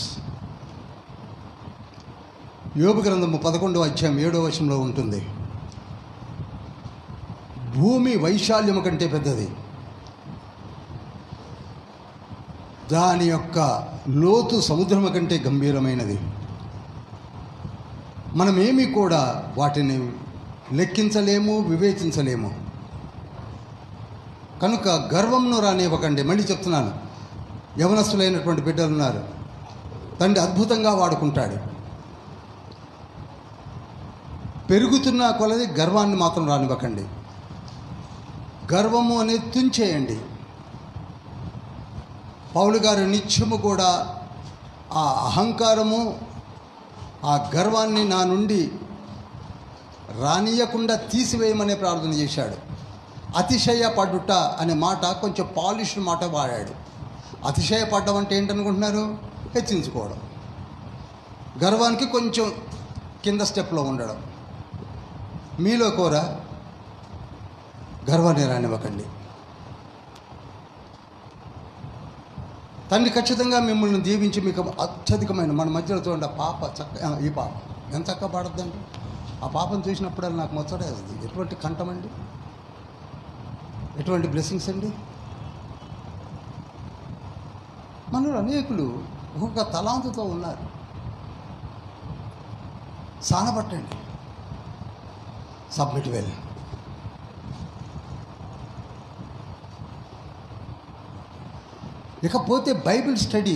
యోబు గ్రంథము 11వ అధ్యాయం 7వ వచనంలో ఉంటుంది, భూమి వైశాల్యము కంటే పెద్దది, దాని యొక్క లోతు సముద్రము కంటే గంభీరమైనది. మనమేమీ కూడా వాటిని లెక్కించలేము, వివేచించలేము. కనుక గర్వంను రానివ్వకండి. మళ్ళీ చెప్తున్నాను, యవనస్తులైనటువంటి బిడ్డలు ఉన్నారు, తండ్రి అద్భుతంగా వాడుకుంటాడు. పెరుగుతున్న కొలది గర్వాన్ని మాత్రం రానివ్వకండి. గర్వము అనేది తుంచేయండి. పౌలు గారు నిత్యము కూడా ఆ అహంకారము, ఆ గర్వాన్ని నా నుండి రానియకుండా తీసివేయమనే ప్రార్థన చేశాడు. అతిశయపడుట అనే మాట కొంచెం పాలిష్డ్ మాట వాడాడు. అతిశయపడడం అంటే ఏంటనుకుంటున్నారు? హెచ్చించుకోవడం. గర్వానికి కొంచెం కింద స్టెప్లో ఉండడం. మీలో కూడా గర్వాన్ని రానివ్వకండి. తండ్రి ఖచ్చితంగా మిమ్మల్ని దీవించి మీకు అత్యధికమైన, మన మధ్యలో చూడండి, ఆ పాప ఈ పాప ఎంత చక్కగా పాడద్దండి. ఆ పాపను చూసినప్పుడల్లా నాకు ముచ్చటేస్తుంది. ఎటువంటి కంఠం అండి, ఎటువంటి బ్లెస్సింగ్స్ అండి. మనలో అనేకులు ఒక్కొక్క తలాంతుతో ఉన్నారు. సానపట్టండి. Submit well. ఇకపోతే బైబిల్ స్టడీ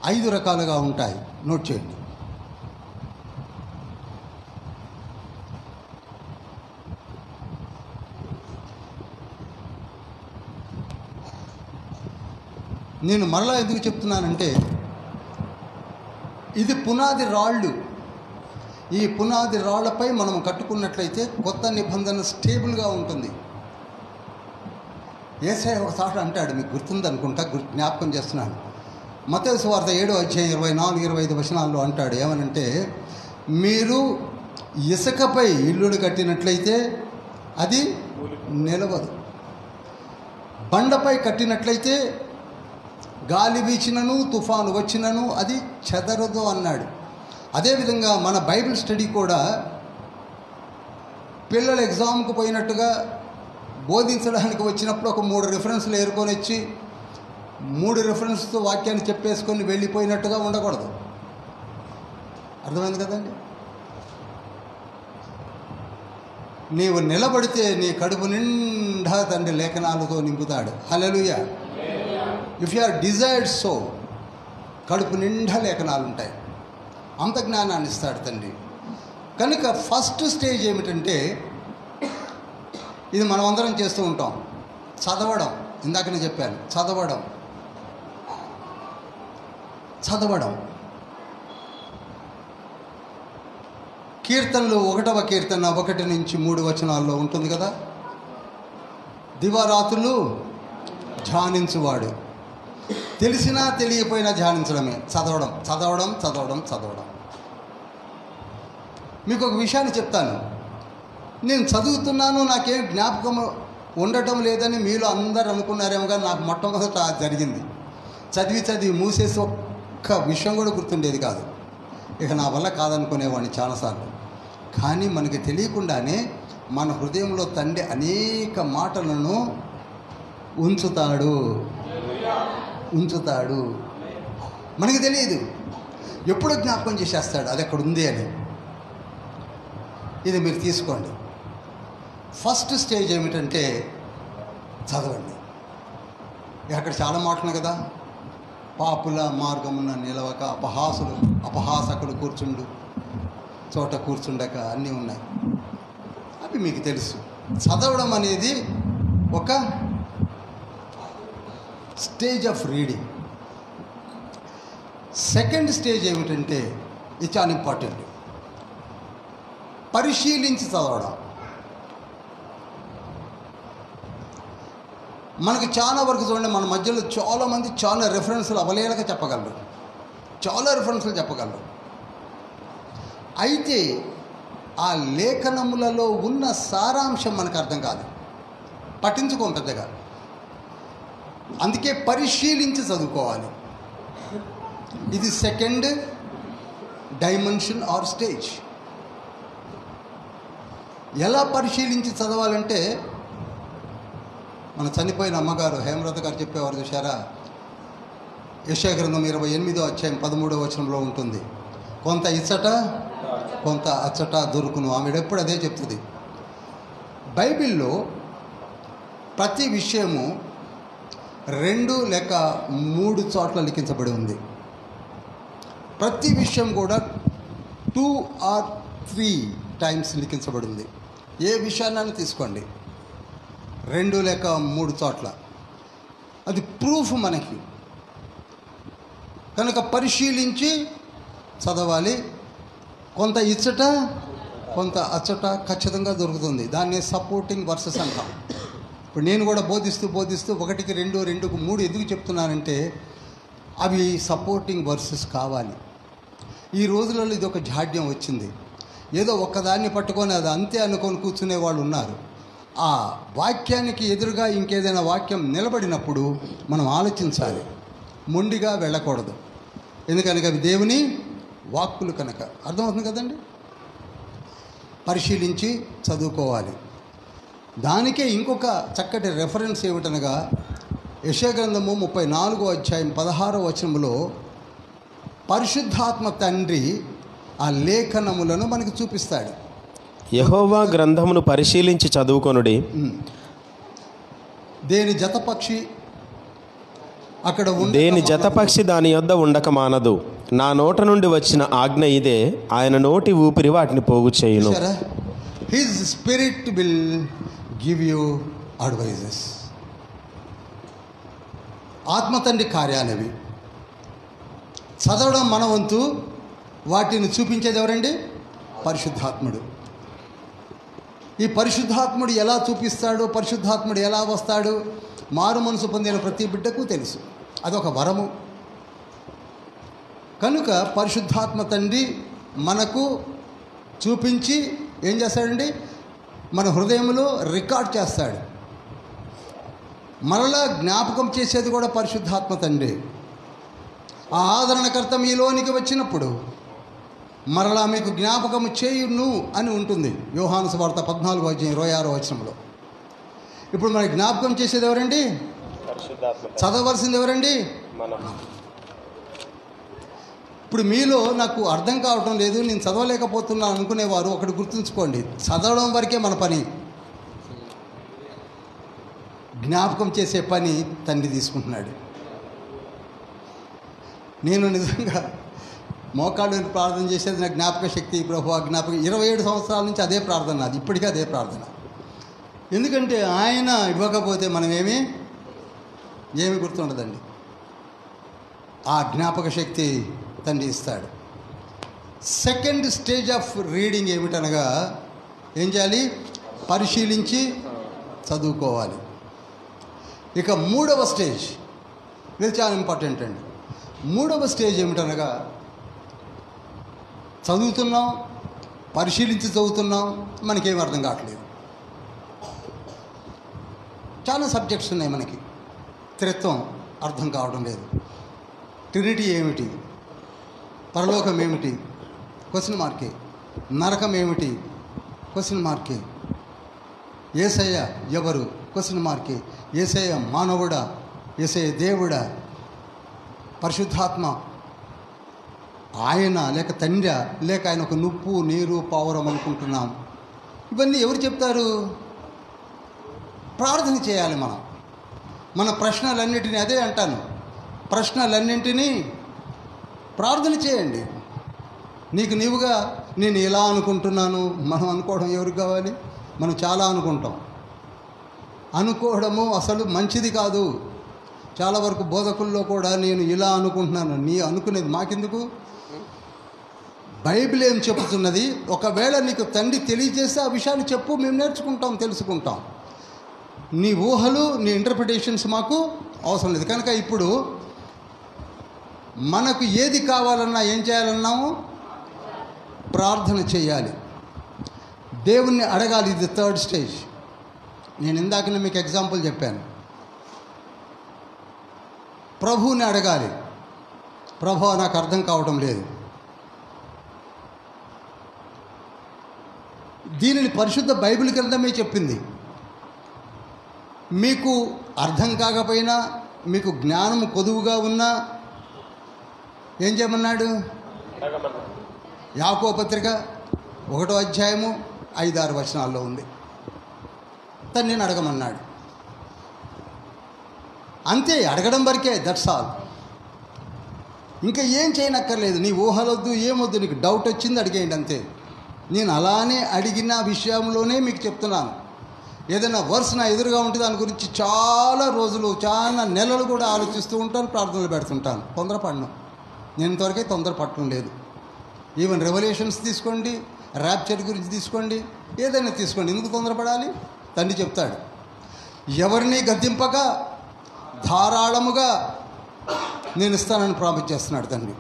5 రకాలుగా ఉంటాయి. నోట్ చేయండి. నేను మరలా ఎందుకు చెప్తున్నానంటే, ఇది పునాది రాళ్ళు. ఈ పునాది రాళ్లపై మనం కట్టుకున్నట్లయితే కొత్త నిబంధన స్టేబుల్గా ఉంటుంది. యేసయ్య ఒకసారి అంటాడు, మీకు గుర్తుందనుకుంటా, జ్ఞాపకం చేస్తున్నాను. మత్తయి సువార్త 7వ అధ్యాయం 24-25 వచనాల్లో అంటాడు, ఏమనంటే, మీరు ఇసుకపై ఇల్లును కట్టినట్లయితే అది నిలవదు, బండపై కట్టినట్లయితే గాలి వీచినను తుఫాను వచ్చినను అది చెదరదు అన్నాడు. అదేవిధంగా మన బైబిల్ స్టడీ కూడా పిల్లలు ఎగ్జామ్కి పోయినట్టుగా బోధించడానికి వచ్చినప్పుడు ఒక 3 రిఫరెన్స్లు ఏరుకొని వచ్చి 3 రిఫరెన్స్తో వాక్యాన్ని చెప్పేసుకొని వెళ్ళిపోయినట్టుగా ఉండకూడదు. అర్థమైంది కదండి? నీవు నిలబడితే నీ కడుపు నిండా తండ్రి లేఖనాలతో నింపుతాడు. Hallelujah. If you are desired so, కడుపు నిండా లేఖనాలు ఉంటాయి. అంత జ్ఞానాన్ని ఇస్తాడు తండ్రి. కనుక ఫస్ట్ స్టేజ్ ఏమిటంటే, ఇది మనం అందరం చేస్తూ ఉంటాం, చదవడం. ఇందాక నేను చెప్పాను, చదవడం. కీర్తనలు 1వ కీర్తన 1 నుంచి 3 వచనాల్లో ఉంటుంది కదా, దివారాత్రులు ధ్యానించువాడు. తెలిసినా తెలియపోయినా ధ్యానించడమే, చదవడం. మీకు ఒక విషయాన్ని చెప్తాను. నేను చదువుతున్నాను, నాకేం జ్ఞాపకం ఉండటం లేదని మీలో అందరు అనుకున్నారేమో, కానీ నాకు మొట్టమొదట జరిగింది. చదివి మూసేసి ఒక్క విషయం కూడా గుర్తుండేది కాదు. ఇక నా వల్ల కాదనుకునేవాడిని చాలాసార్లు. కానీ మనకి తెలియకుండానే మన హృదయంలో తండ్రి అనేక మాటలను ఉంచుతాడు. మనకి తెలియదు, ఎప్పుడో జ్ఞాపకం చేసేస్తాడు అది అక్కడ ఉంది అని. ఇది మీరు తీసుకోండి. ఫస్ట్ స్టేజ్ ఏమిటంటే చదవండి. అక్కడ చాలా మాటలు కదా, పాపుల మార్గమున నిలవక అపహాసకులు కూర్చుండు చోట కూర్చుండక అన్నీ ఉన్నాయి. అవి మీకు తెలుసు. చదవడం అనేది ఒక stage of reading. Second stage ఏమిటంటే, ఇది చాలా ఇంపార్టెంట్, పరిశీలించి చదవడం. మనకి చాలా వరకు చూడండి, మన మధ్యలో చాలామంది చాలా రెఫరెన్స్లు అవలేలగా చెప్పగలరు, అయితే ఆ లేఖనములలో ఉన్న సారాంశం మనకు అర్థం కాదు, పట్టించుకోం పెద్దగా. అందుకే పరిశీలించి చదువుకోవాలి. ఇది సెకండ్ డైమెన్షన్ ఆర్ స్టేజ్. ఎలా పరిశీలించి చదవాలంటే, మన చనిపోయిన అమ్మగారు హేమలత గారు చెప్పేవారు చూశారా, యెషయా గ్రంథం 28వ అధ్యాయం 13వ వచనంలో ఉంటుంది, కొంత ఇచ్చట కొంత అచ్చట దొరుకును. ఆమె ఎప్పుడు అదే చెప్తుంది. బైబిల్లో ప్రతి విషయము 2 లేక 3 చోట్ల లిఖించబడి ఉంది. ప్రతి విషయం కూడా 2 or 3 టైమ్స్ లిఖించబడి ఉంది. ఏ విషయాన్ని తీసుకోండి, 2 లేక 3 చోట్ల. అది ప్రూఫ్ మనకి. కనుక పరిశీలించి చదవాలి. కొంత ఇచ్చట కొంత అచ్చట ఖచ్చితంగా దొరుకుతుంది. దాన్ని సపోర్టింగ్ వర్సెస్ అంటాం. ఇప్పుడు నేను కూడా బోధిస్తూ 1కి 2, 2కు 3 ఎందుకు చెప్తున్నానంటే, అవి సపోర్టింగ్ వర్సెస్ కావాలి. ఈ రోజులలో ఇది ఒక జాడ్యం వచ్చింది. ఏదో ఒక్కదాన్ని పట్టుకొని అది అంతే అనుకొని కూర్చునే వాళ్ళు ఉన్నారు. ఆ వాక్యానికి ఎదురుగా ఇంకేదైనా వాక్యం నిలబడినప్పుడు మనం ఆలోచించాలి, మొండిగా వెళ్ళకూడదు. ఎందుకనగా అవి దేవుని వాక్కులు కనుక. అర్థమవుతుంది కదండి? పరిశీలించి చదువుకోవాలి. దానికే ఇంకొక చక్కటి రెఫరెన్స్ ఏమిటనగా, యెషయా గ్రంథము 34వ అధ్యాయం 16వ వచనంలో పరిశుద్ధాత్మ తండ్రి ఆ లేఖనములను మనకు చూపిస్తాడు. యెహోవా గ్రంథమును పరిశీలించి చదువుకొనుడి. దేని జతపక్షి అక్కడ దేని జతపక్షి దాని యొద్ద ఉండక మానదు. నా నోట నుండి వచ్చిన ఆజ్ఞ ఇదే, ఆయన నోటి ఊపిరి వాటిని పోగు చేయును. His spirit will give you advises. ఆత్మతండ్రి కార్యాలవి. చదవడం మన వంతు, వాటిని చూపించేది ఎవరండి? పరిశుద్ధాత్ముడు. ఈ పరిశుద్ధాత్ముడు ఎలా చూపిస్తాడు, పరిశుద్ధాత్ముడు ఎలా వస్తాడు, మారు మనసు పొందిన ప్రతి బిడ్డకు తెలుసు. అదొక వరము. కనుక పరిశుద్ధాత్మ తండ్రి మనకు చూపించి ఏం చేస్తాడండి, మన హృదయంలో రికార్డ్ చేస్తాడు. మరలా జ్ఞాపకం చేసేది కూడా పరిశుద్ధాత్మ తండ్రి. ఆ ఆదరణకర్త మీలోనికి వచ్చినప్పుడు మరలా మీకు జ్ఞాపకము చేయును అని ఉంటుంది యోహాను సువార్త 14:26 ఇప్పుడు మనకి జ్ఞాపకం చేసేది ఎవరండి? చదవలసింది ఎవరండి? ఇప్పుడు మీలో నాకు అర్థం కావటం లేదు, నేను చదవలేకపోతున్నాను అనుకునేవారు ఒకటి గుర్తుంచుకోండి, చదవడం వరకే మన పని, జ్ఞాపకం చేసే పని తండ్రి తీసుకుంటున్నాడు. నేను నిజంగా మోకాళ్ళు ప్రార్థన చేసేది నా జ్ఞాపక శక్తి ప్రభువా జ్ఞాపకం 27 సంవత్సరాల నుంచి అదే ప్రార్థన, అది ఇప్పటికీ అదే ప్రార్థన. ఎందుకంటే ఆయన ఇవ్వకపోతే మనం ఏమీ గుర్తుండదండి. ఆ జ్ఞాపక శక్తి తండ్రి ఇస్తాడు. సెకండ్ స్టేజ్ ఆఫ్ రీడింగ్ ఏమిటనగా ఏం చేయాలి? పరిశీలించి చదువుకోవాలి. ఇక మూడవ స్టేజ్, ఇది చాలా ఇంపార్టెంట్ అండి. మూడవ స్టేజ్ ఏమిటనగా చదువుతున్నాం, పరిశీలించి చదువుతున్నాం, మనకేం అర్థం కావట్లేదు. చాలా సబ్జెక్ట్స్ ఉన్నాయి మనకి. త్రిత్వం అర్థం కావడం లేదు, ట్రినిటీ ఏమిటి, పరలోకం ఏమిటి, క్వశ్చన్ మార్కే, నరకం ఏమిటి, క్వశ్చన్ మార్కే, యేసయ్య ఎవరు, క్వశ్చన్ మార్కే, యేసయ్య మానవుడా, యేసయ్య దేవుడా, పరిశుద్ధాత్మ ఆయన లేక తండ్రి లేక ఆయన ఒక నుప్పు నీరు పావురం అనుకుంటున్నాం. ఇవన్నీ ఎవరు చెప్తారు? ప్రార్థన చేయాలి మనం. మన ప్రశ్నలన్నింటినీ, అదే అంటాను, ప్రశ్నలన్నింటినీ ప్రార్థన చేయండి. నీకు నీవుగా నేను ఇలా అనుకుంటున్నాను. మనం అనుకోవడం ఎవరికి కావాలి? మనం చాలా అనుకుంటాం. అనుకోవడము అసలు మంచిది కాదు. చాలా వరకు బోధకుల్లో కూడా నేను ఇలా అనుకుంటున్నాను, నీ అనుకునేది మాకెందుకు? బైబిల్ ఏం చెబుతున్నది? ఒకవేళ నీకు తండ్రి తెలియజేస్తే ఆ విషయాన్ని చెప్పు, మేము నేర్చుకుంటాం, తెలుసుకుంటాం. నీ ఊహలు, నీ ఇంటర్ప్రిటేషన్స్ మాకు అవసరం లేదు. కనుక ఇప్పుడు మనకు ఏది కావాలన్నా ఏం చేయాలన్నాము? ప్రార్థన చేయాలి, దేవుణ్ణి అడగాలి. ఇది థర్డ్ స్టేజ్. నేను ఇందాకనే మీకు ఎగ్జాంపుల్ చెప్పాను. ప్రభువుని అడగాలి, ప్రభువా నాకు అర్థం కావడం లేదు. దీనిని పరిశుద్ధ బైబిల్ గ్రంథమే చెప్పింది. మీకు అర్థం కాకపోయినా, మీకు జ్ఞానం కొదువుగా ఉన్నా ఏం చేయమన్నాడు? యాకోబు పత్రిక 1వ అధ్యాయము 5-6 వచనాల్లో ఉంది. తండ్రిని అడగమన్నాడు. అంతే, అడగడం వరకే, దట్స్ ఆల్. ఇంకా ఏం చేయనక్కర్లేదు. నీ ఊహలొద్దు, ఏమొద్దు. నీకు డౌట్ వచ్చింది అడిగేయండి, అంతే. నేను అలానే అడిగిన విషయంలోనే మీకు చెప్తున్నాను. ఏదైనా వర్స్ నా ఎదురుగా ఉంటే దాని గురించి చాలా రోజులు, చాలా నెలలు కూడా ఆలోచిస్తూ ఉంటాను, ప్రార్థనలు పెడుతుంటాను. తొందరపడను. నేను ఇంతవరకే తొందరపడటం లేదు. ఈవెన్ రెవల్యూషన్స్ తీసుకోండి, ర్యాప్చర్ గురించి తీసుకోండి, ఏదైనా తీసుకోండి. ఎందుకు తొందరపడాలి? తండ్రి చెప్తాడు, ఎవరిని గద్దింపక ధారాళముగా నేను ఇస్తానని ప్రామిస్ చేస్తున్నాడు తండ్రి.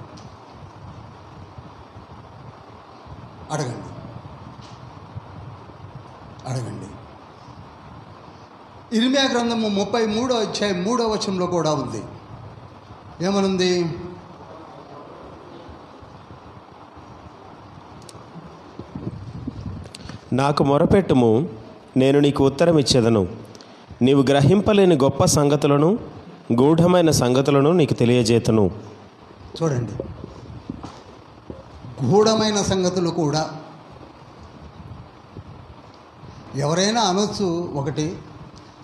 అడగండి, అడగండి. ఇర్మియా గ్రంథము 33వ అధ్యాయం 3వ వచనంలో కూడా ఉంది. ఏమనుంది? నాకు మొరపెట్టుము, నేను నీకు ఉత్తరం ఇచ్చేదను. నీవు గ్రహింపలేని గొప్ప సంగతులను, గూఢమైన సంగతులను నీకు తెలియజేతును. చూడండి, గూఢమైన సంగతులు కూడా. ఎవరైనా అనొచ్చు ఒకటి,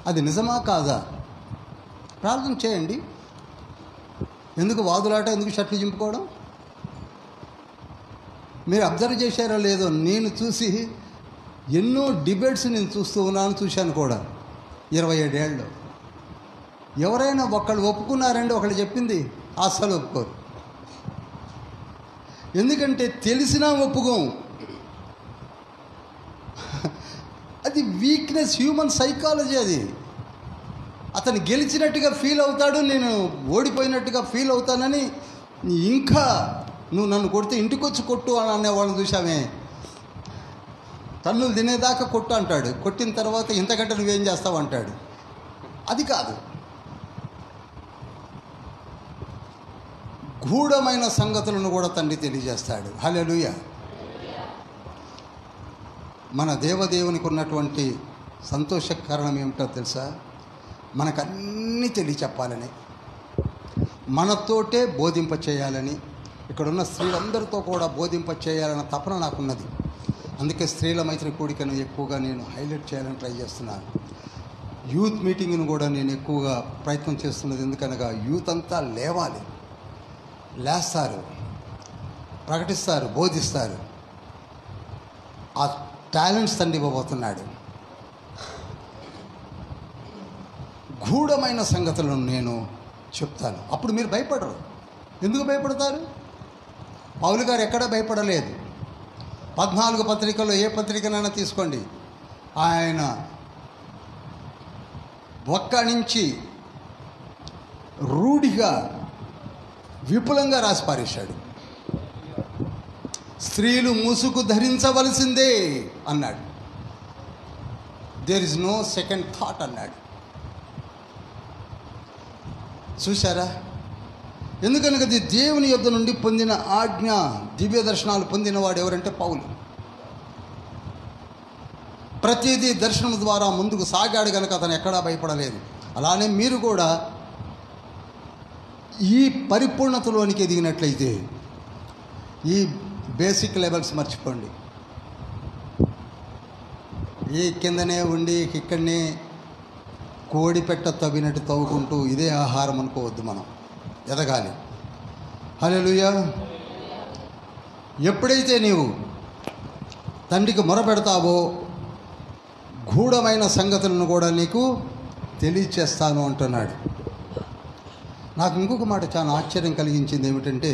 అది నిజమా కాదా? ప్రార్థన చేయండి. ఎందుకు వాదులాట, ఎందుకు షర్ట్లు చింపుకోవడం? మీరు అబ్జర్వ్ చేశారో లేదో, నేను చూసి ఎన్నో డిబేట్స్ నేను చూస్తూ ఉన్నాను, చూశాను కూడా 27 ఏళ్ళు. ఎవరైనా ఒకళ్ళు ఒప్పుకున్నారండి, ఒకళ్ళు చెప్పింది అస్సలు ఒప్పుకోరు. ఎందుకంటే తెలిసినా ఒప్పుకోం. అది వీక్నెస్, హ్యూమన్ సైకాలజీ. అది అతను గెలిచినట్టుగా ఫీల్ అవుతాడు, నేను ఓడిపోయినట్టుగా ఫీల్ అవుతానని. ఇంకా నువ్వు నన్ను కొడితే ఇంటికి వచ్చి కొట్టు అని అనేవాళ్ళని చూసామే. తన్నులు తినేదాకా కొట్టు అంటాడు, కొట్టిన తర్వాత ఇంతకంటే నువ్వేం చేస్తావు అంటాడు. అది కాదు. గూఢమైన సంగతులను కూడా తండ్రి తెలియజేస్తాడు. హల్లెలూయా. మన దేవదేవునికి ఉన్నటువంటి సంతోష కారణం ఏమిటో తెలుసా? మనకన్నీ తెలియచెప్పాలని, మనతోటే బోధింప చేయాలని, ఇక్కడున్న స్త్రీలందరితో కూడా బోధింప చేయాలన్న తపన నాకున్నది. అందుకే స్త్రీల మైత్రి కూడికను ఎక్కువగా నేను హైలైట్ చేయాలని ట్రై చేస్తున్నాను. యూత్ మీటింగ్ను కూడా నేను ఎక్కువగా ప్రయత్నం చేస్తున్నది. ఎందుకనగా యూత్ అంతా లేవాలి, లేస్తారు, ప్రకటిస్తారు, బోధిస్తారు. ఆ టాలెంట్స్ తండ్రి ఇవ్వబోతున్నాడు. గూఢమైన సంగతులను నేను చెప్తాను. అప్పుడు మీరు భయపడరు. ఎందుకు భయపడతారు? పౌలు గారు ఎక్కడ భయపడలేదు. 14 పత్రికల్లో ఏ పత్రికనైనా తీసుకోండి, ఆయన ఒక్క నుంచి రూఢిగా విపులంగా రాసి పారేశాడు. స్త్రీలు ముసుగు ధరించవలసిందే అన్నాడు. There is no second thought అన్నాడు. చూశారా? ఎందుకనగా అది దేవుని యొద్ద నుండి పొందిన ఆజ్ఞ. దివ్య దర్శనాలు పొందినవాడు ఎవరంటే పౌలు. ప్రతిదీ దర్శనం ద్వారా ముందుకు సాగాడు కనుక అతను ఎక్కడా భయపడలేదు. అలానే మీరు కూడా ఈ పరిపూర్ణతలోనికి ఎదిగినట్లయితే ఈ బేసిక్ లెవెల్స్ మర్చిపోండి. ఈ కిందనే ఉండి ఇక్కడనే కోడి పెట్ట తవ్వినట్టు తవ్వుకుంటూ ఇదే ఆహారం అనుకోవద్దు. మనం ఎదగాలి. హల్లెలూయా. ఎప్పుడైతే నీవు తండ్రికి మొరపెడతావో గూఢమైన సంగతులను కూడా నీకు తెలియచేస్తాను అంటున్నాడు. నాకు ఇంకొక మాట చాలా ఆశ్చర్యం కలిగించింది. ఏమిటంటే,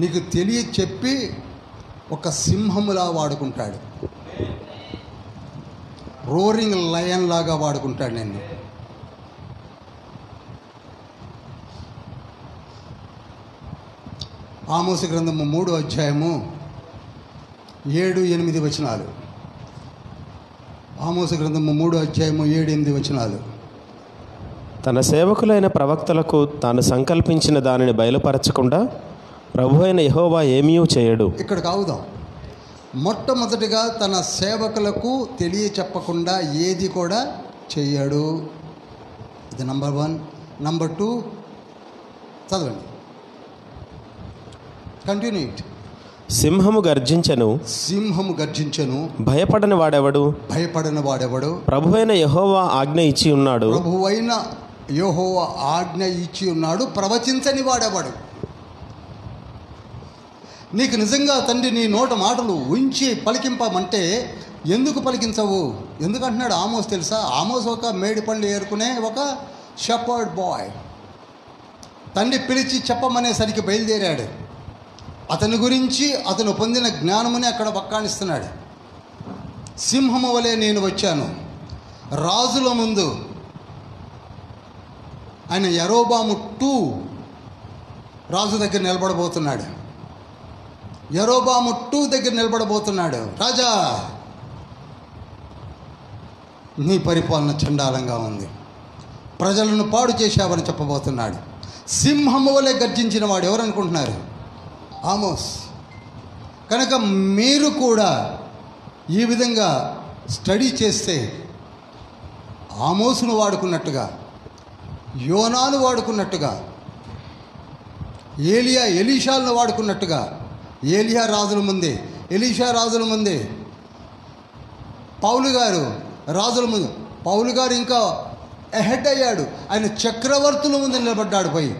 నీకు చెప్పి ఒక సింహములా వాడుకుంటాడు, రోరింగ్ లయన్ లాగా వాడుకుంటాడు నిన్ను. ఆమోసు గ్రంథము 3వ అధ్యాయము 7-8 వచనాలు. ఆమోసు గ్రంథము 3వ అధ్యాయము 7-8 వచనాలు. తన సేవకులైన ప్రవక్తలకు తాను సంకల్పించిన దానిని బయలుపరచకుండా ప్రభు అయిన యెహోవా ఏమీ చేయడు. ఇక్కడ కావుదాం. మొట్టమొదటిగా తన సేవకులకు తెలియచెప్పకుండా ఏది కూడా చెయ్యడు. ఇది నంబర్ 1. నంబర్ 2 చదవండి, కంటిన్యూ ఇట్. సింహము గర్జించెను, సింహము గర్జించెను, భయపడని వాడెవడు? భయపడని వాడెవడు? ప్రభువైన యెహోవా ఆజ్ఞ ఇచ్చి ఉన్నాడు. ప్రభువైన యెహోవా ఆజ్ఞ ఇచ్చి ఉన్నాడు. ప్రవచించని వాడెవడు? నీకు నిజంగా తండ్రి నీ నోట మాటలు ఉంచి పలికింపమంటే ఎందుకు పలికించవు? ఎందుకంటున్నాడు ఆమోస్ తెలుసా? ఆమోస్ ఒక మేడి పళ్ళు ఏరుకునే ఒక షెపర్డ్ బాయ్. తండ్రి పిలిచి చెప్పమనేసరికి బయలుదేరాడు. అతని గురించి అతను పొందిన జ్ఞానముని అక్కడ వక్కాణిస్తున్నాడు. సింహము వలె నేను వచ్చాను, రాజుల ముందు. ఆయన యరోబాము 2 రాజు దగ్గర నిలబడబోతున్నాడు. యరోబాము 2 దగ్గర నిలబడబోతున్నాడు. రాజా, నీ పరిపాలన చండాలంగా ఉంది, ప్రజలను పాడు చేశావని చెప్పబోతున్నాడు. సింహము వలె గర్జించిన వాడు ఎవరనుకుంటున్నారు? ఆమోస్. కనుక మీరు కూడా ఈ విధంగా స్టడీ చేస్తే ఆమోసును వాడుకున్నట్టుగా, యోనాను వాడుకున్నట్టుగా, ఎలీషాలను వాడుకున్నట్టుగా, ఏలియా రాజుల ముందే, ఎలీషా రాజుల ముందే, పౌలు గారు రాజుల ముందు. పౌలు గారు ఇంకా ఎహెడ్ అయ్యాడు. ఆయన చక్రవర్తుల ముందు నిలబడ్డాడు. పోయి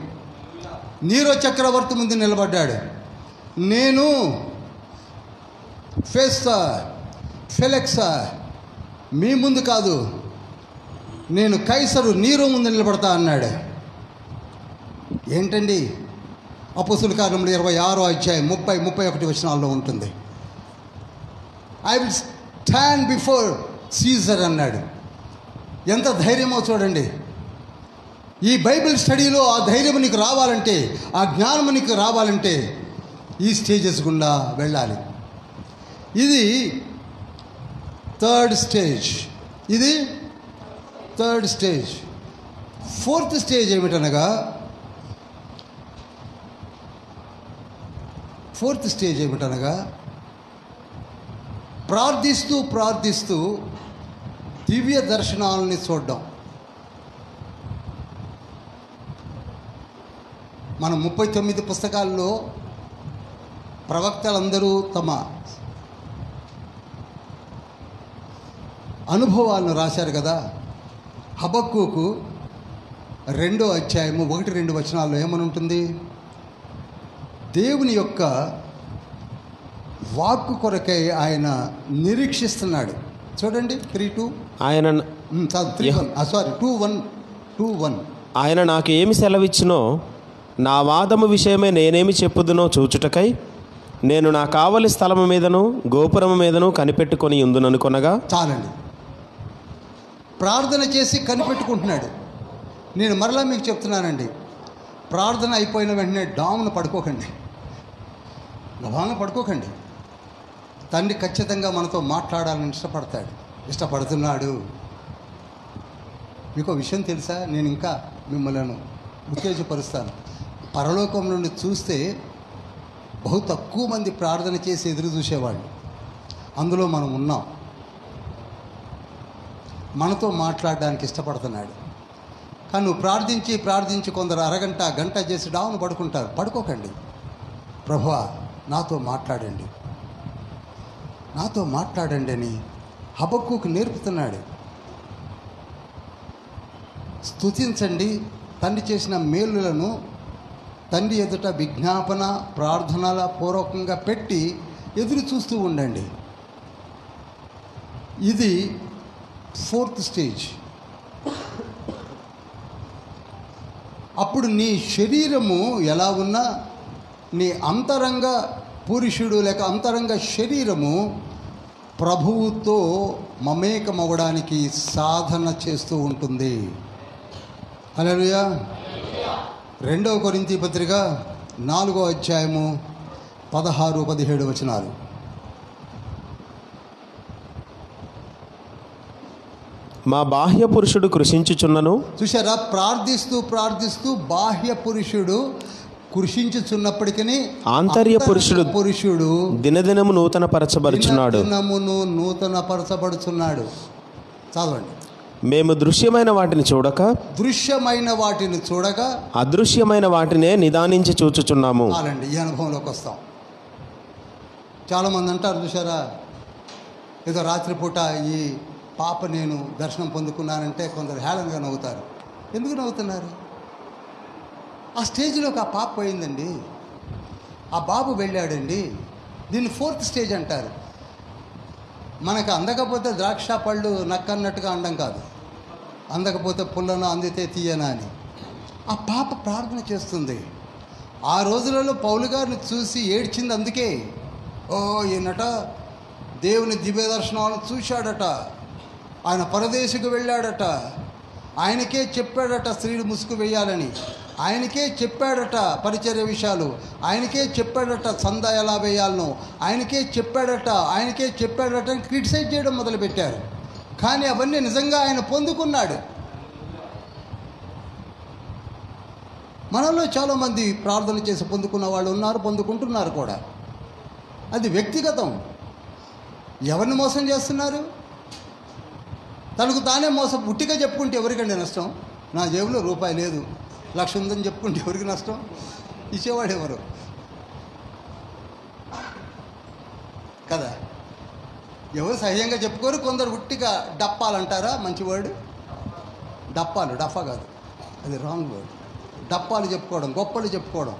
నీరో చక్రవర్తి ముందు నిలబడ్డాడు. నేను ఫెలెక్సా మీ ముందు కాదు, నేను కైసరు నీరో ముందు నిలబడతా అన్నాడు. ఏంటండి? అపోస్తుల కార్యములు 26వ అధ్యాయం 30-31 వచనాల్లో ఉంటుంది. I will stand before Caesar అన్నాడు. ఎంత ధైర్యమో చూడండి. ఈ బైబిల్ స్టడీలో ఆ ధైర్యం నీకు రావాలంటే, ఆ జ్ఞానం నీకు రావాలంటే ఈ స్టేజెస్ గుండా వెళ్ళాలి. ఇది 3rd స్టేజ్. ఇది 3rd స్టేజ్. 4th స్టేజ్ ఏమిటనగా ఫోర్త్ స్టేజ్ ఏమిటనగా ప్రార్థిస్తూ ప్రార్థిస్తూ దివ్య దర్శనాలని చూడడం. మనం 39 పుస్తకాల్లో ప్రవక్తలందరూ తమ అనుభవాలను రాశారు కదా. హబక్కూకు 2వ అధ్యాయము 1-2 వచనాల్లో ఏమని ఉంటుంది? దేవుని యొక్క వాక్కు కొరకై ఆయన నిరీక్షిస్తున్నాడు. చూడండి 3:2 ఆయన 2:1 ఆయన నాకు ఏమి సెలవిచ్చినో నా వాదము విషయమై నేనేమి చెప్పుదునో చూచుటకై నేను నా కావలి స్థలము మీదను గోపురము మీదను కనిపెట్టుకొని ఉందుననుకొనగా. చాలండి. ప్రార్థన చేసి కనిపెట్టుకుంటున్నాడు. నేను మరలా మీకు చెప్తున్నానండి, ప్రార్థన అయిపోయిన వెంటనే డామును పడుకోకండి, గబాన పడుకోకండి. తండ్రి ఖచ్చితంగా మనతో మాట్లాడాలని ఇష్టపడుతున్నాడు. మీకు విషయం తెలుసా? నేను ఇంకా మిమ్మల్ని ఉత్తేజపరుస్తాను. పరలోకం నుండి చూస్తే బహు తక్కువ మంది ప్రార్థన చేసి ఎదురు చూసేవాళ్ళు. అందులో మనం ఉన్నాం. మనతో మాట్లాడడానికి ఇష్టపడుతున్నాడు. కానీ నువ్వు ప్రార్థించి కొందరు అరగంట గంట చేసి డావును పడుకుంటారు. పడుకోకండి. ప్రభువా నాతో మాట్లాడండి అని హబక్కూకు నేర్పుతున్నాడు. స్తుతించండి, తండ్రి చేసిన మేలులను తండ్రి ఎదుట విజ్ఞాపన ప్రార్థనల పూర్వకంగా పెట్టి ఎదురు చూస్తూ ఉండండి. ఇది 4th స్టేజ్. అప్పుడు నీ శరీరము ఎలా ఉన్నా నీ అంతరంగ పురుషుడు లేక అంతరంగ శరీరము ప్రభువుతో మమేకమవ్వడానికి సాధన చేస్తూ ఉంటుంది. హల్లెలూయా. 2వ కొరింథీ పత్రిక 4వ అధ్యాయము 16-17 వచనాలు. మా బాహ్య పురుషుడు కృషించుచున్నను. చూసారా? ప్రార్థిస్తూ బాహ్య పురుషుడు కృషించుచున్నప్పటికీ ఆంతర్య పురుషుడు దినదినము నూతనపరచబడుచున్నాడు. చదవండి. మేము దృశ్యమైన వాటిని చూడక అదృశ్యమైన వాటినే నిదానించి చూచుచున్నాము. చాలండి, ఈ అనుభవంలోకి వస్తాం. చాలామంది అంటారు, చూసారా, ఏదో రాత్రిపూట ఈ పాప నేను దర్శనం పొందుకున్నానంటే కొందరు హేళనగా నవ్వుతారు. ఎందుకు నవ్వుతున్నారు? ఆ స్టేజ్లోకి ఆ పాప పోయిందండి, ఆ బాబు వెళ్ళాడండి. దీన్ని 4th స్టేజ్ అంటారు. మనకు అందకపోతే ద్రాక్ష పళ్ళు నక్కన్నట్టుగా అండం కాదు, అందకపోతే పుల్లన అందితే తీయనా అని. ఆ పాప ప్రార్థన చేస్తుంది. ఆ రోజులలో పౌలు గారిని చూసి ఏడ్చింది అందుకే. ఈయనట దేవుని దివ్య దర్శనాలను చూశాడట, ఆయన పరదేశకు వెళ్ళాడట, ఆయనకే చెప్పాడట స్త్రీలు ముసుగు వేయాలని, ఆయనకే చెప్పాడట పరిచర్య విషయాలు, ఆయనకే చెప్పాడట చందా ఎలా వేయాలనో, ఆయనకే చెప్పాడట అని క్రిటిసైజ్ చేయడం మొదలుపెట్టారు. కానీ అవన్నీ నిజంగా ఆయన పొందుకున్నాడు. మనలో చాలామంది ప్రార్థన చేసి పొందుకున్న వాళ్ళు ఉన్నారు, పొందుకుంటున్నారు కూడా. అది వ్యక్తిగతం. ఎవరిని మోసం చేస్తున్నారు? తనకు తానే మోసం. ఉట్టిగా చెప్పుకుంటే ఎవరికండి నష్టం? నా జేబులో రూపాయి లేదు, 1,00,000 ఉందని చెప్పుకుంటే ఎవరికి నష్టం? ఇచ్చేవాడు ఎవరు కదా. ఎవరు సహజంగా చెప్పుకోరు. కొందరు ఉట్టిగా డప్పాలంటారా? మంచి వర్డ్ డప్పాలు. డఫా కాదు, అది రాంగ్ వర్డ్. డప్పాలు చెప్పుకోవడం, గొప్పలు చెప్పుకోవడం.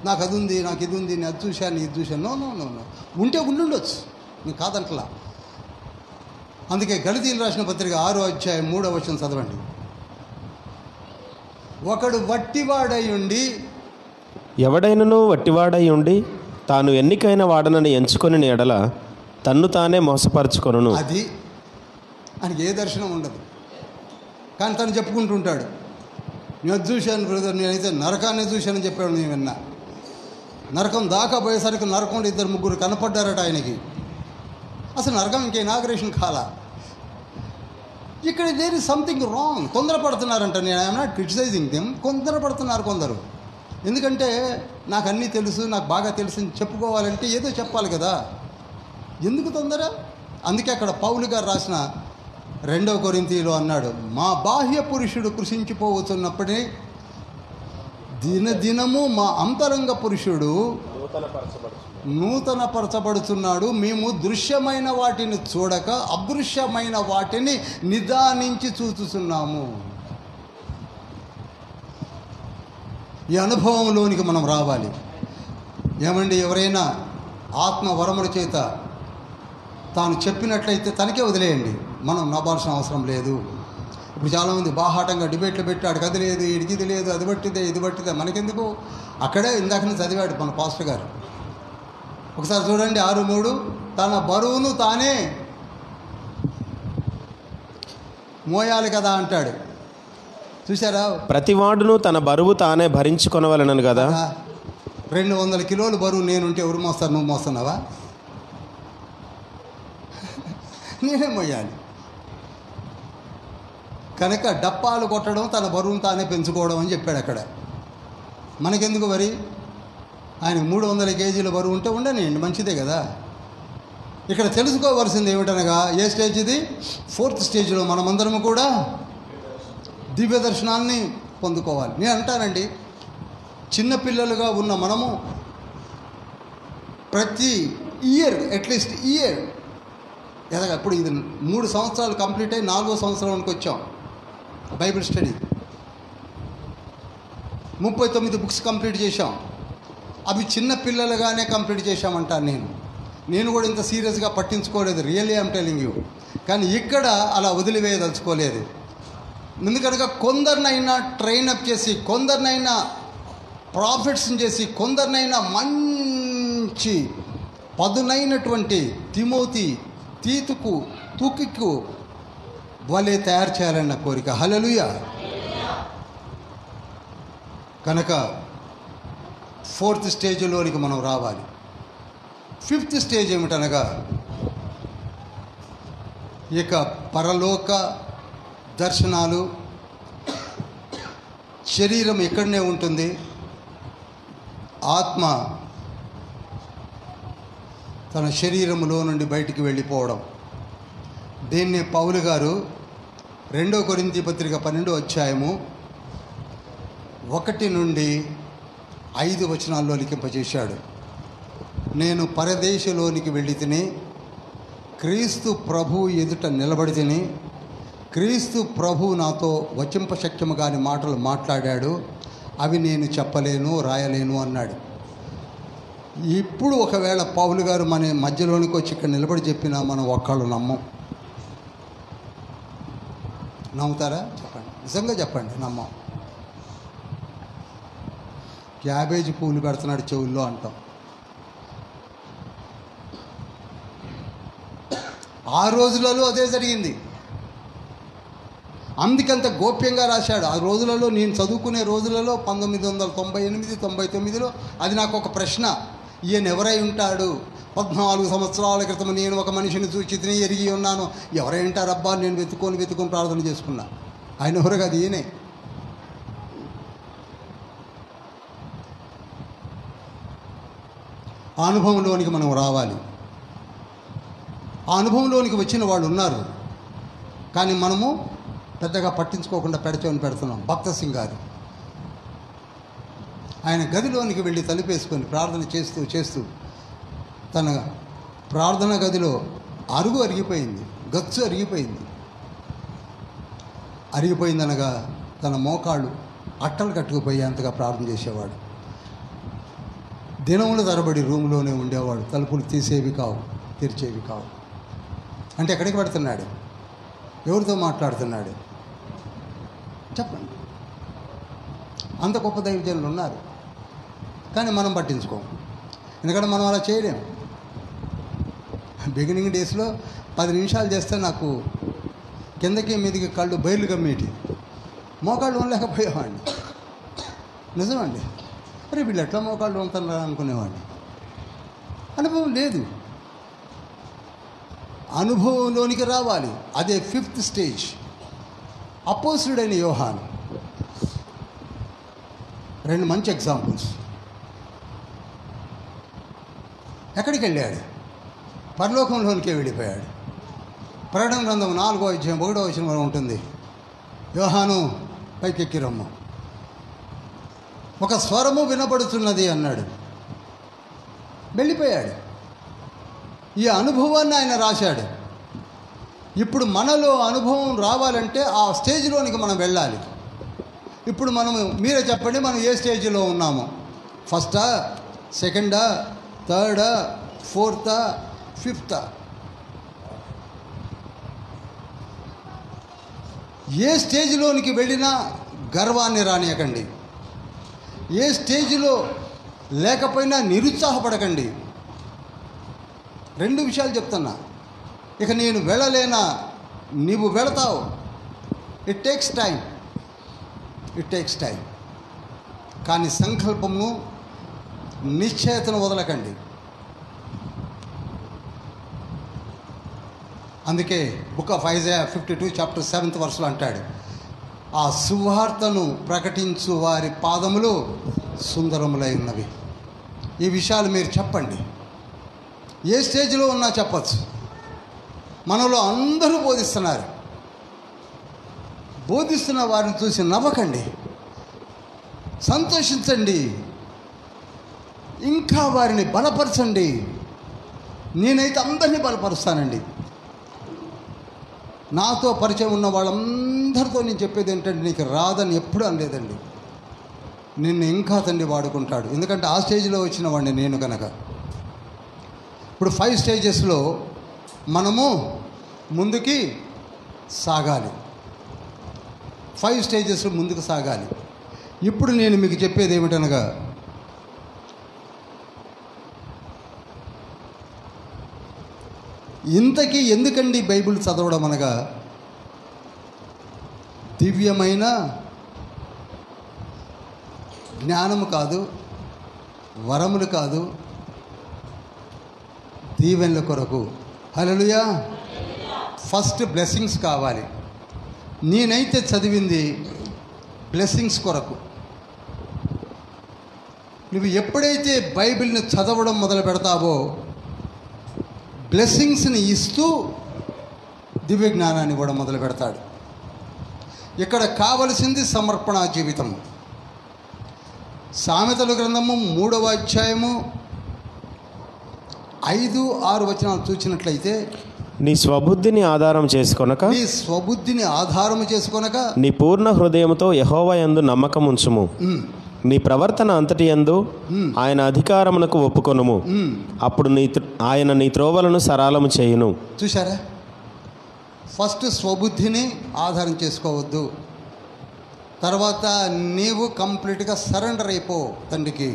నాకు అది ఉంది, నాకు ఇది ఉంది, నేను అది చూశాను, ఇది చూశాను. నో నో నో నో ఉంటే ఉండుండొచ్చు, నేను కాదంటలా. అందుకే గళతీయులకు రాసిన పత్రిక 6వ అధ్యాయం 3వ వచనం చదవండి. ఒకడు వట్టివాడై ఉండి, ఎవడైనను వట్టివాడై ఉండి తాను ఎన్నికైన వాడనని ఎంచుకొని ఎడల తన్ను తానే మోసపరచుకొనును. అది ఆయనకి ఏ దర్శనం ఉండదు, కానీ తను చెప్పుకుంటుంటాడు, నేను చూశాను బ్రదర్, నేనైతే నరకాన్ని చూశానని చెప్పాడు. నేను విన్నా. నరకం దాకా పోయేసరికి నరకంలో 2-3 కనపడ్డారట ఆయనకి. అసలు నరకం ఇంకా ఇనాగ్రేషన్ కాలా. ఇక్కడ దేర్ ఇస్ సంథింగ్ రాంగ్. తొందరపడుతున్నారంట. నేను ఐఎమ్ నాట్ క్రిటిసైజింగ్ దెమ్. తొందరపడుతున్నారు కొందరు. ఎందుకంటే నాకు అన్నీ తెలుసు, నాకు బాగా తెలుసు అని చెప్పుకోవాలంటే ఏదో చెప్పాలి కదా. ఎందుకు తొందర? అందుకే అక్కడ పౌలు గారు రాసిన 2 కొరింథీలో అన్నాడు, మా బాహ్య పురుషుడు కృషించిపోతున్నప్పుడే దినదినము మా అంతరంగ పురుషుడు నూతనపరచబడుతున్నాడు. మేము దృశ్యమైన వాటిని చూడక అదృశ్యమైన వాటిని నిదానించి చూస్తున్నాము. ఈ అనుభవంలోనికి మనం రావాలి. ఏమండి, ఎవరైనా ఆత్మ వరముల చేత తాను చెప్పినట్లయితే తనకే వదిలేయండి, మనం నవ్వాల్సిన అవసరం లేదు. ఇప్పుడు చాలామంది బాహాటంగా డిబేట్లు పెట్టాడు, అది లేదు, ఇది లేదు, అది బట్టిదే, ఇది బట్టిదే, మనకెందుకు? అక్కడే ఇందాకనే చదివాడు మన పాస్టర్ గారు. ఒకసారి చూడండి 6:3, తన బరువును తానే మోయాలి కదా అంటాడు. చూసారా? ప్రతివాడును తన బరువు తానే భరించుకొనవలెనను కదా. 200 కిలోలు బరువు నేనుంటే ఎవరు మోస్తారు? నువ్వు మోస్తున్నావా? నేనే మోయాలి. కనుక డప్పాలు కొట్టడం, తన బరువును తానే పెంచుకోవడం అని చెప్పాడు అక్కడ. మనకెందుకు మరి? ఆయన 300 కేజీల బరువు ఉంటే ఉండనియండి, మంచిదే కదా. ఇక్కడ తెలుసుకోవలసింది ఏమిటనగా, ఏ స్టేజ్ ఇది? 4th స్టేజ్లో మనమందరము కూడా దివ్య దర్శనాన్ని పొందుకోవాలి. నేను అంటానండి, చిన్నపిల్లలుగా ఉన్న మనము ప్రతి ఇయర్ అట్లీస్ట్ ఎదగా. ఇప్పుడు ఇది 3 సంవత్సరాలు కంప్లీట్ అయ్యి 4వ సంవత్సరానికి వచ్చాం. బైబిల్ స్టడీ 39 బుక్స్ కంప్లీట్ చేశాం. అవి చిన్న పిల్లలుగానే కంప్లీట్ చేశామంటాను నేను కూడా ఇంత సీరియస్గా పట్టించుకోలేదు, రియల్లీ ఐమ్ టెలింగ్ యూ. కానీ ఇక్కడ అలా వదిలివేయదలుచుకోలేదు. ఎందుకనగా కొందరినైనా ట్రైనప్ చేసి, కొందరినైనా ప్రాఫిట్స్ని చేసి, కొందరినైనా మంచి పదునైనటువంటి తిమోతి, తీతుకు, తుకికు వలె తయారు చేయాలన్న కోరిక. హల్లెలూయా. కనుక 4th స్టేజ్లోనికి మనం రావాలి. 5th స్టేజ్ ఏమిటనగా, ఇక పరలోక దర్శనాలు. శరీరం ఇక్కడనే ఉంటుంది, ఆత్మ తన శరీరములో నుండి బయటికి వెళ్ళిపోవడం. దీన్నే పౌలు గారు 2 కొరింథీ పత్రిక 12వ అధ్యాయము 1 నుండి 5 వచనాల్లో లిఖింపజేశాడు. నేను పరదేశంలోనికి వెళ్ళి తిని, క్రీస్తు ప్రభు ఎదుట నిలబడి తిని, క్రీస్తు ప్రభు నాతో వచింపశక్యము కాని మాటలు మాట్లాడాడు, అవి నేను చెప్పలేను, రాయలేను అన్నాడు. ఇప్పుడు ఒకవేళ పౌలు గారు మన మధ్యలోనికి వచ్చి ఇక్కడ నిలబడి చెప్పినా మనం ఒక్కళ్ళు నమ్ముతారా? చెప్పండి, నిజంగా చెప్పండి. నమ్మం. క్యాబేజీ పూలు పెడుతున్నాడు చెవుల్లో అంటాం. ఆ రోజులలో అదే జరిగింది. అందుకంత గోప్యంగా రాశాడు. ఆ రోజులలో, నేను చదువుకునే రోజులలో 1998, 99లో అది నాకు ఒక ప్రశ్న. ఈయన ఎవరై ఉంటాడు? 14 సంవత్సరాల క్రితం నేను ఒక మనిషిని చూచి తిని ఎరిగి ఉన్నాను. ఎవరై ఉంటారబ్బా? నేను వెతుకొని ప్రార్థన చేసుకున్నా. ఆయన ఎవరు కాదు, ఈయనే. ఆ అనుభవంలోనికి మనం రావాలి. ఆ అనుభవంలోనికి వచ్చిన వాళ్ళు ఉన్నారు, కానీ మనము పెద్దగా పట్టించుకోకుండా పెడుతున్నాం. భక్త సింగ్ గారు ఆయన గదిలోనికి వెళ్ళి తలుపేసుకొని ప్రార్థన చేస్తూ తన ప్రార్థన గదిలో అరుగు అరిగిపోయింది, గచ్చు అరిగిపోయిందనగా తన మోకాళ్ళు అట్టలు కట్టుకుపోయేంతగా ప్రార్థన చేసేవాడు. దినముల తరబడి రూమ్లోనే ఉండేవాడు. తలుపులు తెరిచేవి కావు. అంటే ఎక్కడికి పెడుతున్నాడు? ఎవరితో మాట్లాడుతున్నాడు? చెప్పండి. అంత గొప్ప దైవజనులు ఉన్నారు, కానీ మనం పట్టించుకోం. ఎందుకంటే మనం అలా చేయలేం. బిగినింగ్ డేస్లో 10 నిమిషాలు చేస్తే నాకు కిందకి మీదికి కళ్ళు బయలు గమ్మేటి, మోకాళ్ళు ఉండలేకపోయేవాడిని. నిజమండి. అరే వీళ్ళు ఎట్లా మోకాళ్ళు ఉంటున్నారా అనుకునేవాడిని. అనుభవం లేదు. అనుభవంలోనికి రావాలి. అదే 5th స్టేజ్. అపోస్తుడైన యోహాను 2 మంచి ఎగ్జాంపుల్స్. ఎక్కడికి వెళ్ళాడు? పరలోకంలోనికే వెళ్ళిపోయాడు. ప్రకటన గ్రంథం 4వ అధ్యాయం 1వ వచనం ఉంటుంది, యోహాను పైకెక్కి రమ్ము, ఒక స్వరము వినబడుతున్నది అన్నాడు. వెళ్ళిపోయాడు. ఈ అనుభవాన్ని ఆయన రాశాడు. ఇప్పుడు మనలో అనుభవం రావాలంటే ఆ స్టేజ్లోనికి మనం వెళ్ళాలి. ఇప్పుడు మనము మీరే చెప్పండి, మనం ఏ స్టేజ్లో ఉన్నాము? ఫస్టా, సెకండా, థర్డా, ఫోర్తా, ఫిఫ్తా? ఏ స్టేజ్లోనికి వెళ్ళినా గర్వాన్ని రానియకండి. ఏ స్టేజ్లో లేకపోయినా నిరుత్సాహపడకండి. 2 విషయాలు చెప్తున్నా. ఇక నేను వెళ్ళలేనా? నీవు వెళతావు. It takes time. కానీ సంకల్పము, నిశ్చయతను వదలకండి. అందుకే book of Isaiah 52 chapter 7th వర్స్లో అంటాడు, ఆ సువార్తను ప్రకటించు వారి పాదములు సుందరములై ఉన్నవి. ఈ విషయాలు మీరు చెప్పండి. ఏ స్టేజ్లో ఉన్నా చెప్పచ్చు. మనలో అందరూ బోధిస్తున్నారు. బోధిస్తున్న వారిని చూసి నవ్వకండి, సంతోషించండి, ఇంకా వారిని బలపరచండి. నేనైతే అందరినీ బలపరుస్తానండి. నాతో పరిచయం ఉన్న వాళ్ళందరితో నేను చెప్పేది ఏంటంటే, నీకు రాదని ఎప్పుడూ అనలేదండి. నిన్ను ఇంకా తండ్రి వాడుకుంటాడు. ఎందుకంటే ఆ స్టేజ్లో వచ్చిన వాడిని నేను కనుక. ఇప్పుడు 5 స్టేజెస్లో మనము ముందుకి సాగాలి. 5 స్టేజెస్లో ముందుకు సాగాలి. ఇప్పుడు నేను మీకు చెప్పేది ఏమిటనగా, ఇంతకీ ఎందుకండి బైబిల్ చదవడం అనగా, దివ్యమైన జ్ఞానము కాదు, వరములు కాదు, దీవెనల కొరకు. హల్లెలూయా. ఫస్ట్ బ్లెస్సింగ్స్ కావాలి. నేనైతే చదివింది బ్లెస్సింగ్స్ కొరకు. నువ్వు ఎప్పుడైతే బైబిల్ని చదవడం మొదలు పెడతావో, బ్లెస్సింగ్స్ని ఇస్తూ దివ్య జ్ఞానాన్ని ఇవ్వడం మొదలు పెడతాడు. ఇక్కడ కావలసింది సమర్పణ జీవితం. సామెతల గ్రంథము 3వ అధ్యాయము 5-6 వచనాలు చూసినట్లయితే, నీ స్వబుద్ధిని ఆధారం చేసుకొనక నీ పూర్ణ హృదయముతో యెహోవా యందు నమ్మకం ఉంచుము. నీ ప్రవర్తన అంతటి యందు ఆయన అధికారమునకు ఒప్పుకొనుము. అప్పుడు ఆయన నీ త్రోవలను సరళము చేయును. చూసారా? ఫస్ట్ స్వబుద్ధిని ఆధారం చేసుకోవద్దు. తర్వాత నీవు కంప్లీట్గా సరెండర్ అయిపో తండ్రికి.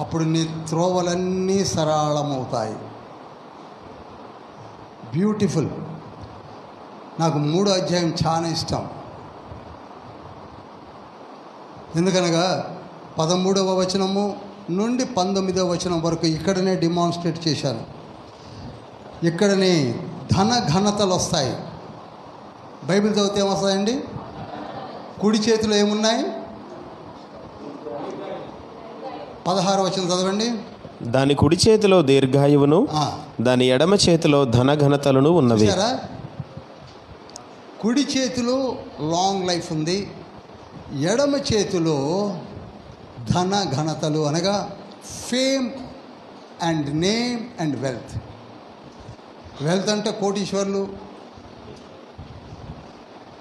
అప్పుడు నీ త్రోవలన్నీ సరళమవుతాయి. బ్యూటిఫుల్. నాకు 3వ అధ్యాయం చాలా ఇష్టం. ఎందుకనగా 13వ వచనము నుండి 19వ వచనం వరకు ఇక్కడనే డిమాన్స్ట్రేట్ చేశాను. ఇక్కడనే ధన ఘనతలు వస్తాయి. బైబిల్ చదివితే ఏమొస్తాయండి? కుడి చేతిలో ఏమున్నాయి? 16వ వచనం చదవండి. దాని కుడి చేతిలో దీర్ఘాయువును, దాని ఎడమ చేతిలో ధన ఘనతలను ఉన్నవి. కుడి చేతిలో లాంగ్ లైఫ్ ఉంది, ఎడమ చేతిలో ధన ఘనతలు అనగా fame and name and wealth. Wealth అంటే కోటీశ్వర్లు,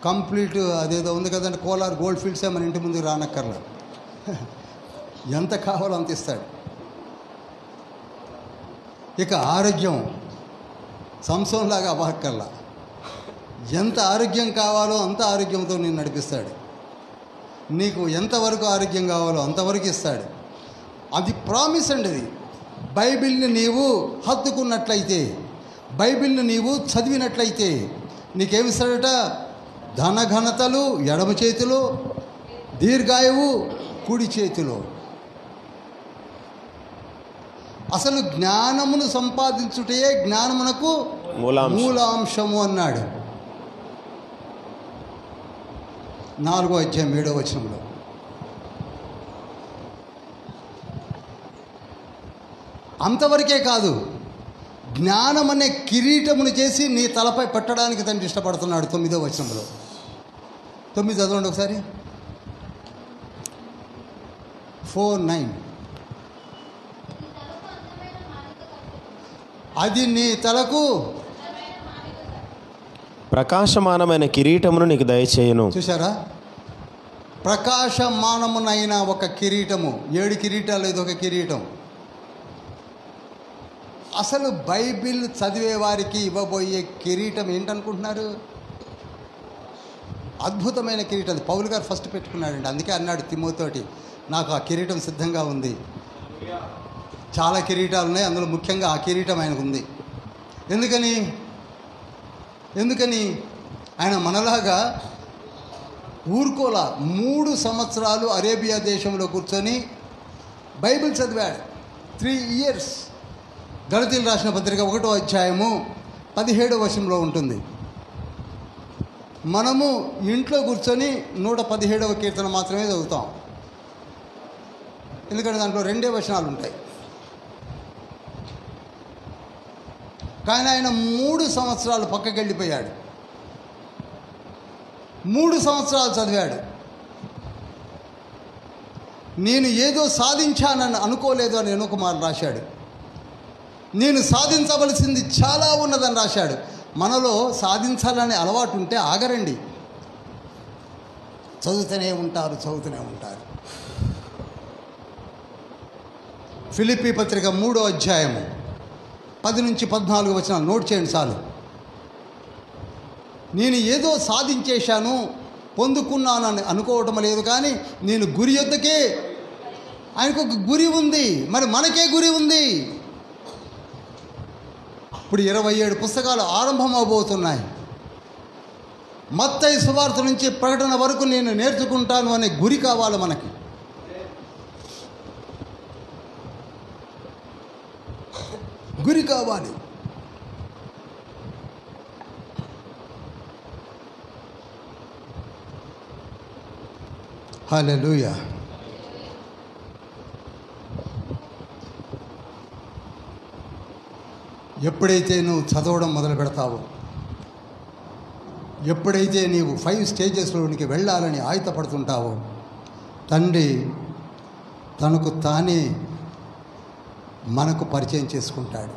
కంప్లీట్ అదేదో ఉంది కదండి, కోలార్ గోల్డ్ ఫీల్డ్సే మన ఇంటి ముందుకు రానక్కర్లా, ఎంత కావాలో అంత ఇస్తాడు. ఇక ఆరోగ్యం సంసోన్లాగా అవ్వక్కర్లా, ఎంత ఆరోగ్యం కావాలో అంత ఆరోగ్యంతో నేను నడిపిస్తాడు. నీకు ఎంతవరకు ఆరోగ్యం కావాలో అంతవరకు ఇస్తాడు. అది ప్రామిస్ అండి. అది బైబిల్ని నీవు హత్తుకున్నట్లయితే, బైబిల్ని నీవు చదివినట్లయితే నీకేమిస్తాడట? ధన ఘనతలు ఎడమ చేతిలో, దీర్ఘాయువు కుడి చేతిలో. అసలు జ్ఞానమును సంపాదించుటే జ్ఞానమునకు మూలాంశము అన్నాడు 4వ అధ్యాయం 7వ వచనంలో. అంతవరకే కాదు, జ్ఞానం అనే కిరీటమును చేసి నీ తలపై పెట్టడానికి తండ్రి ఇష్టపడుతున్నాడు. 9వ వచనంలో 9 చదవండి ఒకసారి. 4:9 అది నీ తలకు ప్రకాశమానమైన కిరీటమును నీకు దయచేయును. చూసారా, ప్రకాశమానమునైన ఒక కిరీటము. 7 కిరీటాలు, ఇది ఒక కిరీటం. అసలు బైబిల్ చదివే వారికి ఇవ్వబోయే కిరీటం ఏంటనుకుంటున్నారు? అద్భుతమైన కిరీటం. అది పౌలు గారు ఫస్ట్ పెట్టుకున్నాడండి. అందుకే అన్నాడు తిమోతితోటి, నాకు ఆ కిరీటం సిద్ధంగా ఉంది. చాలా కిరీటాలు ఉన్నాయి, అందులో ముఖ్యంగా ఆ కిరీటం ఆయనకు ఉంది. ఎందుకని ఆయన మనలాగా ఊరుకోలా. 3 సంవత్సరాలు అరేబియా దేశంలో కూర్చొని బైబిల్ చదివాడు. 3 years. గలతీయులకు రాసిన పత్రిక 1వ అధ్యాయము 17వ వచనంలో ఉంటుంది. మనము ఇంట్లో కూర్చొని 117వ కీర్తన మాత్రమే చదువుతాం, ఎందుకంటే దాంట్లో 2 వచనాలు ఉంటాయి. కానీ ఆయన 3 సంవత్సరాలు పక్కకి వెళ్ళిపోయాడు. 3 సంవత్సరాలు చదివాడు. నేను ఏదో సాధించానని అనుకోలేదు అని ఎనుకుమార్ రాశాడు. నేను సాధించవలసింది చాలా ఉన్నదని రాశాడు. మనలో సాధించాలనే అలవాటు ఉంటే ఆగరండి, చదువుతూనే ఉంటారు. ఫిలిప్పీ పత్రిక 3వ అధ్యాయము 10 నుంచి 14 వచనాలు నోట్ చేయండి చాలు. నేను ఏదో సాధించేశాను, పొందుకున్నానని అనుకోవటం లేదు, కానీ నేను గురి యొద్దకే. ఆయనకు ఒక గురి ఉంది, మరి మనకే గురి ఉంది. ఇప్పుడు 27 పుస్తకాలు ఆరంభం అవబోతున్నాయి. మత్తయి సువార్త నుంచి ప్రకటన వరకు నేను నేర్చుకుంటాను అనే గురి కావాలి మనకి. గురి కావాలి. హల్లెలూయా. ఎప్పుడైతే నువ్వు చదవడం మొదలు పెడతావో, ఎప్పుడైతే నీవు 5 స్టేజెస్లోనికి వెళ్ళాలని ఆయుధపడుతుంటావో, తండ్రి తనకు తానే మనకు పరిచయం చేసుకుంటాడు.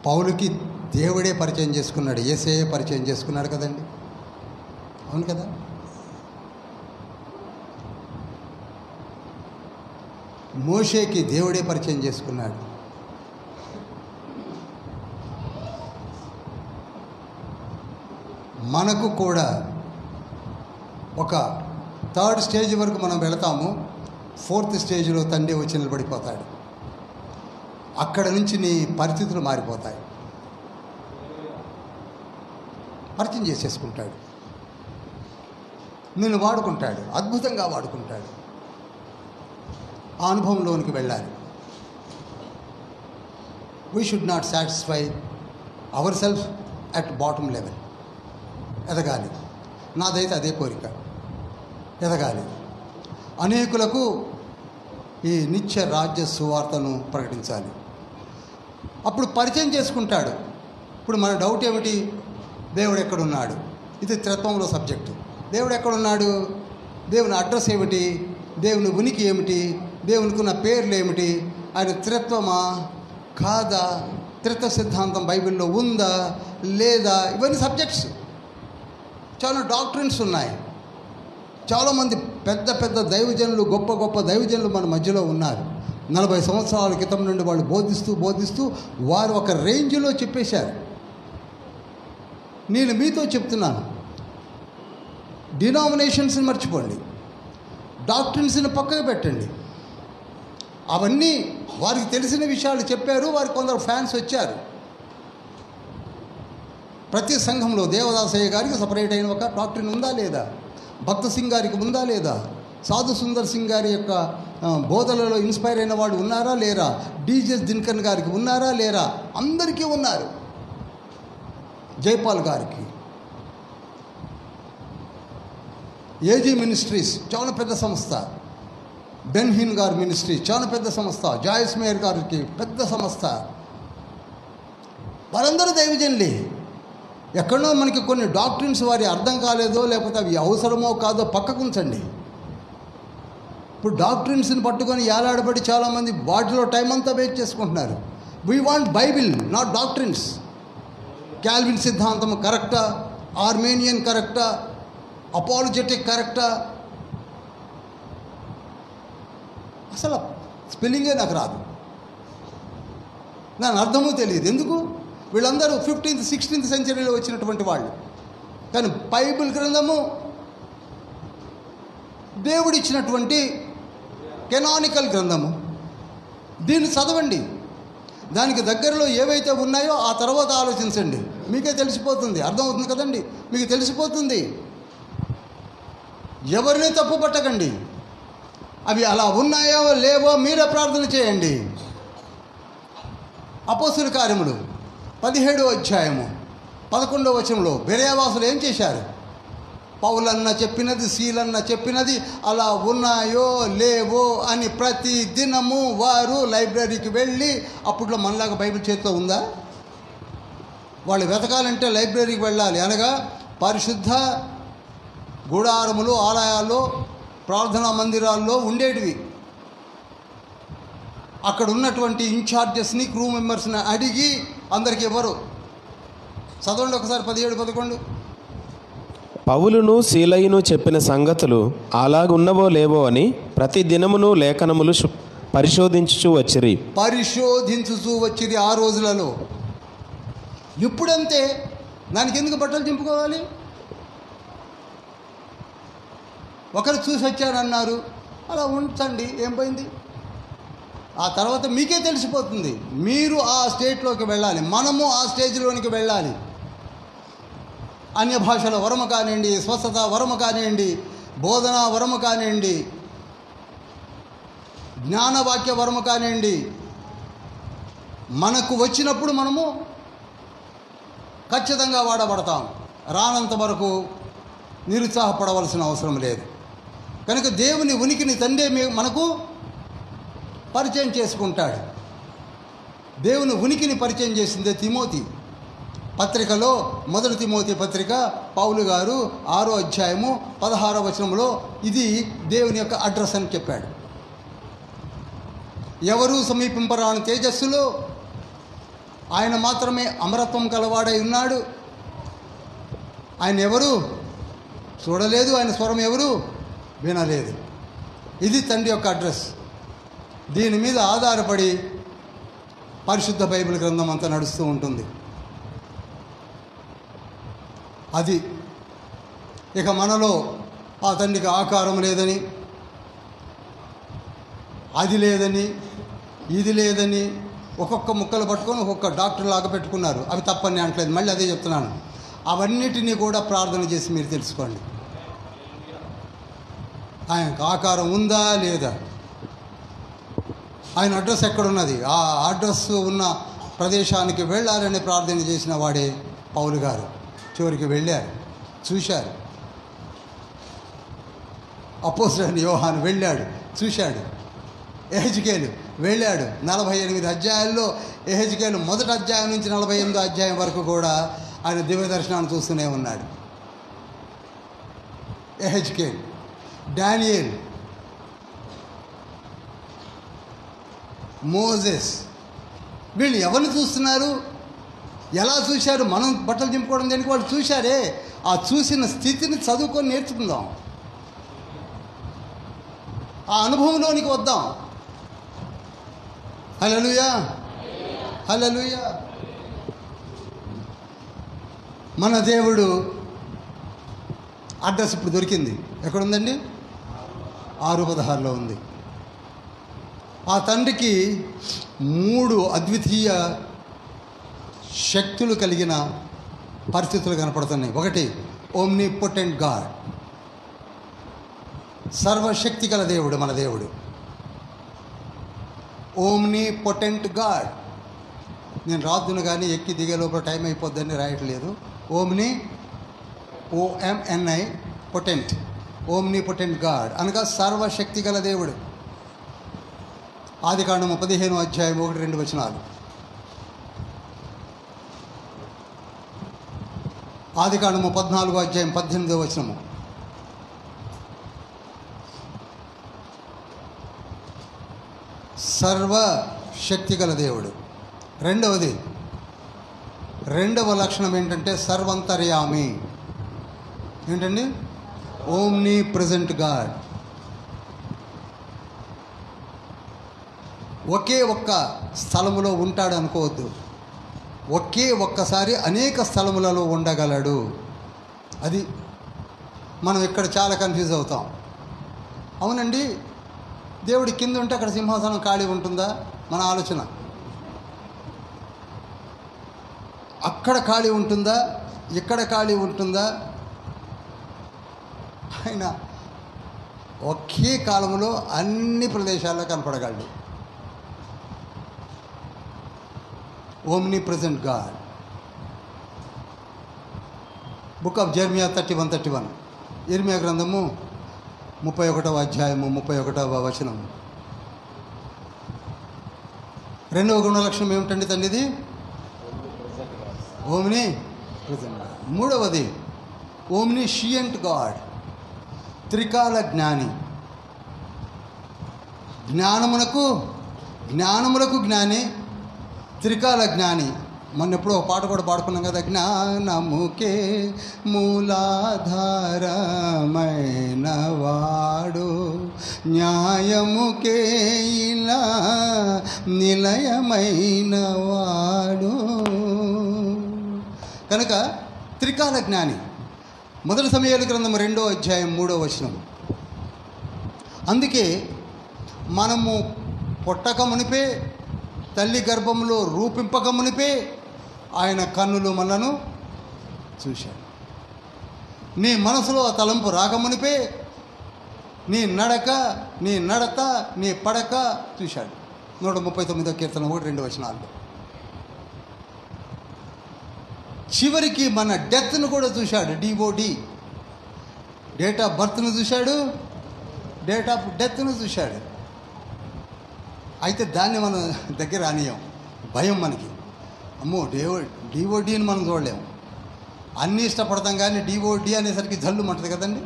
పౌలుకి దేవుడే పరిచయం చేసుకున్నాడు, యేసయ్యే పరిచయం చేసుకున్నాడు కదండి. అవును కదా. మోషేకి దేవుడే పరిచయం చేసుకున్నాడు. మనకు కూడా ఒక 3rd స్టేజ్ వరకు మనం వెళతాము. 4th స్టేజ్లో తండ్రి వచ్చి నిలబడిపోతాడు. అక్కడ నుంచి నీ పరిస్థితులు మారిపోతాయి. పరిచయం చేసేసుకుంటాడు, నిన్ను వాడుకుంటాడు, అద్భుతంగా వాడుకుంటాడు. ఆ అనుభవంలోనికి వెళ్ళాలి. We should not satisfy our self at bottom level. ఎదగాలి. నాదైతే అదే కోరిక, ఎదగాలి. అనేకులకు ఈ నిత్య రాజ్య సువార్తను ప్రకటించాలి. అప్పుడు పరిచయం చేసుకుంటాడు. ఇప్పుడు మన డౌట్ ఏమిటి? దేవుడు ఎక్కడున్నాడు? ఇది త్రిత్వంలో సబ్జెక్టు. దేవుడు ఎక్కడున్నాడు? దేవుని అడ్రస్ ఏమిటి? దేవుని ఉనికి ఏమిటి? దేవునికి ఉన్న పేర్లు ఏమిటి? ఆయన త్రిత్వమా కాదా? త్రిత్వ సిద్ధాంతం బైబిల్లో ఉందా లేదా? ఇవన్నీ సబ్జెక్ట్స్. చాలా డాక్ట్రిన్స్ ఉన్నాయి. చాలామంది పెద్ద పెద్ద దైవజనులు, గొప్ప గొప్ప దైవజనులు మన మధ్యలో ఉన్నారు. 40 సంవత్సరాల క్రితం నుండి వాళ్ళు బోధిస్తూ వారు ఒక రేంజ్లో చెప్పేశారు. నేను మీతో చెప్తున్నాను, డినామినేషన్స్ని మర్చిపోండి, డాక్ట్రిన్స్ని పక్కకు పెట్టండి. అవన్నీ వారికి తెలిసిన విషయాలు చెప్పారు. వారికి కొందరు ఫ్యాన్స్ వచ్చారు. ప్రతి సంఘంలో దేవదాసయ్య గారికి సపరేట్ అయిన ఒక డాక్ట్రిన్ ఉందా లేదా? భక్త సింగ్ గారికి ఉందా లేదా? సాధు సుందర్ సింగ్ గారి యొక్క బోధనలో ఇన్స్పైర్ అయిన వాళ్ళు ఉన్నారా లేరా? డిజెస్ దినకర్ గారికి ఉన్నారా లేరా? అందరికీ ఉన్నారు. జైపాల్ గారికి, ఏజీ మినిస్ట్రీస్ చాలా పెద్ద సంస్థ, బెన్హిన్ గారి మినిస్ట్రీ చాలా పెద్ద సంస్థ, జాయిస్ మేయర్ గారికి పెద్ద సంస్థ, వారందరూ దైవజనులే. ఎక్కడో మనకి కొన్ని డాక్ట్రిన్స్ వారి అర్థం కాలేదో లేకపోతే అవి అవసరమో కాదో పక్కకు ఉంచండి. ఇప్పుడు డాక్ట్రిన్స్ని పట్టుకొని ఏలాడబడి చాలామంది వాటిలో టైం అంతా వేస్ట్ చేసుకుంటున్నారు. We want Bible, not doctrines. Calvin సిద్ధాంతం కరెక్టా, ఆర్మేనియన్ కరెక్టా, అపాలజెటిక్ కరెక్టా, అసలు స్పెల్లింగే నాకు రాదు, దాని అర్థమూ తెలియదు. ఎందుకు? వీళ్ళందరూ 15th 16th సెంచరీలో వచ్చినటువంటి వాళ్ళు. కానీ బైబిల్ గ్రంథము దేవుడిచ్చినటువంటి కెనానికల్ గ్రంథము. దీన్ని చదవండి, దానికి దగ్గరలో ఏవైతే ఉన్నాయో ఆ తర్వాత ఆలోచించండి, మీకే తెలిసిపోతుంది. అర్థమవుతుంది కదండి, మీకు తెలిసిపోతుంది. ఎవరిని తప్పు పట్టకండి, అవి అలా ఉన్నాయో లేవో మీరే ప్రార్థన చేయండి. అపోస్తుల కార్యములు 17వ అధ్యాయము 11వ వచనంలో బెరేవాసులు ఏం చేశారు? పౌలన్న చెప్పినది, శీలన్న చెప్పినది అలా ఉన్నాయో లేవో అని ప్రతి దినము వారు లైబ్రరీకి వెళ్ళి, అప్పట్లో మనలాగా బైబిల్ చేతిలో ఉందా? వాళ్ళు వెతకాలంటే లైబ్రరీకి వెళ్ళాలి. అనగా పరిశుద్ధ గుడారములు, ఆలయాల్లో, ప్రార్థనా మందిరాల్లో ఉండేటివి. అక్కడ ఉన్నటువంటి ఇన్ఛార్జెస్ని, క్రూ మెంబర్స్ని అడిగి అందరికీ ఇవ్వరు. చదవండి ఒకసారి 17, 11. పౌలును శీలయును చెప్పిన సంగతులు అలాగున్నవో లేవో అని ప్రతి దినమును లేఖనములు పరిశోధించుచూ వచ్చిరి ఆ రోజులలో. ఇప్పుడంతే, దానికి ఎందుకు బట్టలు చింపుకోవాలి? ఒకరు చూసి వచ్చారన్నారు, అలా ఉంచండి, ఏం పోయింది? ఆ తర్వాత మీకే తెలిసిపోతుంది. మీరు ఆ స్టేట్లోకి వెళ్ళాలి, మనము ఆ స్టేజ్లోనికి వెళ్ళాలి. అన్య భాషల వరము కానివ్వండి, స్వస్థత వరము కానివ్వండి, బోధన వరము కానివ్వండి, జ్ఞానవాక్య వరము కానివ్వండి, మనకు వచ్చినప్పుడు మనము ఖచ్చితంగా వాడబడతాం. రానంత వరకు నిరుత్సాహపడవలసిన అవసరం లేదు. కనుక దేవుని ఉనికిని తండ్రి మనకు పరిచయం చేసుకుంటాడు. దేవుని ఉనికిని పరిచయం చేసిందే తిమోతి పత్రికలో. 1 తిమోతి పత్రిక పౌలు గారు 6వ అధ్యాయము 16వ వచనంలో ఇది దేవుని యొక్క అడ్రస్ అని చెప్పాడు. ఎవరు సమీపింపరాని తేజస్సులో ఆయన మాత్రమే అమరత్వం కలవాడై ఉన్నాడు. ఆయన ఎవరు చూడలేదు, ఆయన స్వరం ఎవరు వినలేదు. ఇది తండ్రి యొక్క అడ్రస్. దీని మీద ఆధారపడి పరిశుద్ధ బైబిల్ గ్రంథం అంతా నడుస్తూ ఉంటుంది. అది ఇక మనలో ఆ తండ్రికి ఆకారం లేదని, అది లేదని, ఇది లేదని ఒక్కొక్క ముక్కలు పట్టుకొని ఒక్కొక్క డాక్టర్ లాగా పెట్టుకున్నారు. అవి తప్పని అనట్లేదు, మళ్ళీ అదే చెప్తున్నాను. అవన్నిటినీ కూడా ప్రార్థన చేసి మీరు తెలుసుకోండి. ఆయనకు ఆకారం ఉందా లేదా, ఆయన అడ్రస్ ఎక్కడున్నది, ఆ అడ్రస్ ఉన్న ప్రదేశానికి వెళ్ళాలని ప్రార్థన చేసిన వాడే పౌలు గారు. చివరికి వెళ్ళారు, చూశారు. అపోస్తలుడైన యోహాను వెళ్ళాడు, చూశాడు. ఎహెజ్కేలు వెళ్ళాడు. 48 అధ్యాయాల్లో ఎహెజ్కేలు 1వ అధ్యాయం నుంచి 48వ అధ్యాయం వరకు కూడా ఆయన దివ్య దర్శనాన్ని చూస్తూనే ఉన్నాడు. ఎహెజ్కేలు, డానియేల్, మోజెస్, వీళ్ళు ఎవరిని చూస్తున్నారు, ఎలా చూశారు? మనం బట్టలు చింపుకోవడం దేనికి? వాళ్ళు చూశారే. ఆ చూసిన స్థితిని చదువుకొని నేర్చుకుందాం, ఆ అనుభవంలోనికి వద్దాం. హల్లెలూయా, హల్లెలూయా. మన దేవుడు అడ్రస్ ఇప్పుడు దొరికింది. ఎక్కడుందండి? 6:16లో ఉంది. ఆ తండ్రికి 3 అద్వితీయ శక్తులు కలిగిన పరిస్థితులు కనపడుతున్నాయి. 1, ఓమ్నిపోటెంట్ గాడ్, సర్వశక్తి గల దేవుడు మన దేవుడు. Omnipotent God. నేను రాద్దును కానీ ఎక్కి దిగే లోపల time అయిపోద్దని రాయట్లేదు. OMNI potent, omnipotent God అనగా సర్వశక్తి గల దేవుడు. ఆదికాండము 15వ అధ్యాయం 1-2 వచనాలు. ఆదికాండము 14వ అధ్యాయం 18వ వచనము. సర్వశక్తి గల దేవుడు. రెండవ లక్షణం ఏంటంటే సర్వంతర్యామి. ఏంటండి? Omni present God. ఒకే ఒక్క స్థలములో ఉంటాడు అనుకోవద్దు. ఒకే ఒక్కసారి అనేక స్థలములలో ఉండగలడు. అది మనం ఇక్కడ చాలా కన్ఫ్యూజ్ అవుతాం. అవునండి, దేవుడి కింద ఉంటే అక్కడ సింహాసనం ఖాళీ ఉంటుందా? మన ఆలోచన. అక్కడ ఖాళీ ఉంటుందా, ఇక్కడ ఖాళీ ఉంటుందా? ఆయన ఒకే కాలంలో అన్ని ప్రదేశాల్లో కనపడగలడు. Omnipresent God. Book of Jeremiah 31:31. ఇర్మియా గ్రంథము 31వ అధ్యాయము 31వ వచనము. రెండవ గుణలక్షణం ఏమిటండి తండ్రిది? Omnipresent God. మూడవది ఓమ్నిషియంట్ గాడ్, త్రికాల జ్ఞాని. జ్ఞానములకు జ్ఞాని, త్రికాల జ్ఞాని. మొన్న ఎప్పుడో ఒక పాట కూడా పాడుకున్నాం కదా, జ్ఞానముకే మూలాధారమైన వాడు, న్యాయముకే ఇలా నిలయమైన వాడు. కనుక త్రికాల జ్ఞాని. మొదటి సమూయేలు గ్రంథం 2వ అధ్యాయం 3వ వచనం. అందుకే మనము పుట్టక మునిపే, తల్లి గర్భంలో రూపింపక మునిపే ఆయన కన్నులు మనను చూశాడు. నీ మనసులో ఆ తలంపు రాకమునిపే నీ నడక, నీ నడత, నీ పడక చూశాడు. 139వ కీర్తన 1-2 వచనాల్లో. చివరికి మన డెత్ను కూడా చూశాడు. DOD, డేట్ ఆఫ్ బర్త్ను చూశాడు, డేట్ ఆఫ్ డెత్ను చూశాడు. అయితే దాన్ని మనం దగ్గర రానియం. భయం మనకి. అమ్మో, DODని మనం చూడలేము. అన్నీ ఇష్టపడతాం కానీ DOD అనేసరికి జల్లు మంటది కదండి.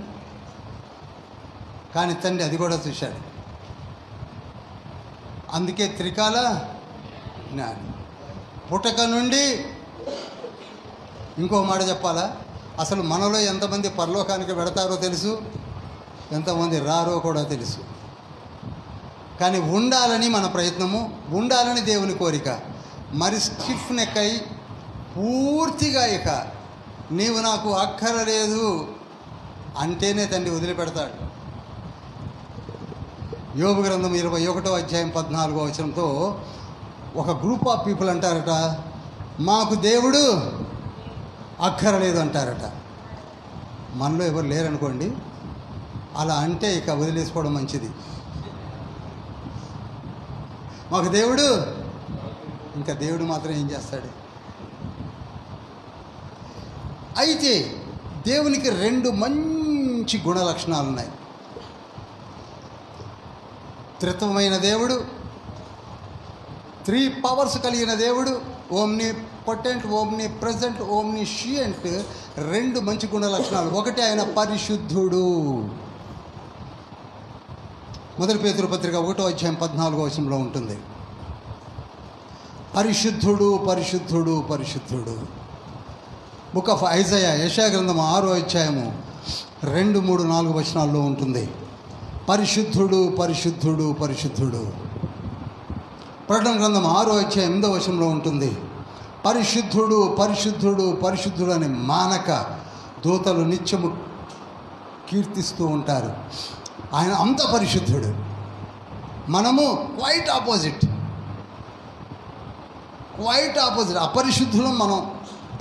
కానీ తండ్రి అది కూడా చూశాడు. అందుకే త్రికాల జ్ఞాని. పుటక నుండి ఇంకో మాట చెప్పాలా, అసలు మనలో ఎంతమంది పరలోకానికి వెడతారో తెలుసు, ఎంతమంది రారో కూడా తెలుసు. కానీ ఉండాలని మన ప్రయత్నము, ఉండాలని దేవుని కోరిక. మరి స్టిఫ్ నెక్ అయి పూర్తిగా ఇక నీవు నాకు అక్కరలేదు అంటేనే తండ్రి వదిలిపెడతాడు. యోబు గ్రంథం 21వ అధ్యాయం 14వ వచనంతో ఒక గ్రూప్ ఆఫ్ పీపుల్ అంటారట, మాకు దేవుడు అక్కరలేదు అంటారట. మనలో ఎవరు లేరనుకోండి, అలా అంటే ఇక వదిలేసుకోవడం మంచిది. మాకు దేవుడు, ఇంకా దేవుడు మాత్రం ఏం చేస్తాడు? అయితే దేవునికి 2 మంచి గుణ లక్షణాలు ఉన్నాయి. త్రిత్వమైన దేవుడు, 3 పవర్స్ కలిగిన దేవుడు, omni potent, omni present, omniscient. 2 మంచి గుణ లక్షణాలు. ఒకటి, ఆయన పరిశుద్ధుడు. మొదటి పేతురు పత్రిక 1వ అధ్యాయం 14వ వచనంలో ఉంటుంది. పరిశుద్ధుడు, పరిశుద్ధుడు, పరిశుద్ధుడు. బుక్ ఆఫ్ ఐజయా, యెషయా గ్రంథం 6వ అధ్యాయము 2, 3, 4 వచనాల్లో ఉంటుంది. పరిశుద్ధుడు, పరిశుద్ధుడు, పరిశుద్ధుడు. ప్రకటన గ్రంథం 6వ అధ్యాయం 8వ వచనంలో ఉంటుంది. పరిశుద్ధుడు, పరిశుద్ధుడు, పరిశుద్ధుడు అని మానక దూతలు నిత్యము కీర్తిస్తూ ఉంటారు. ఆయన అంత పరిశుద్ధుడు. మనము క్వైట్ ఆపోజిట్. అపరిశుద్ధులం మనం,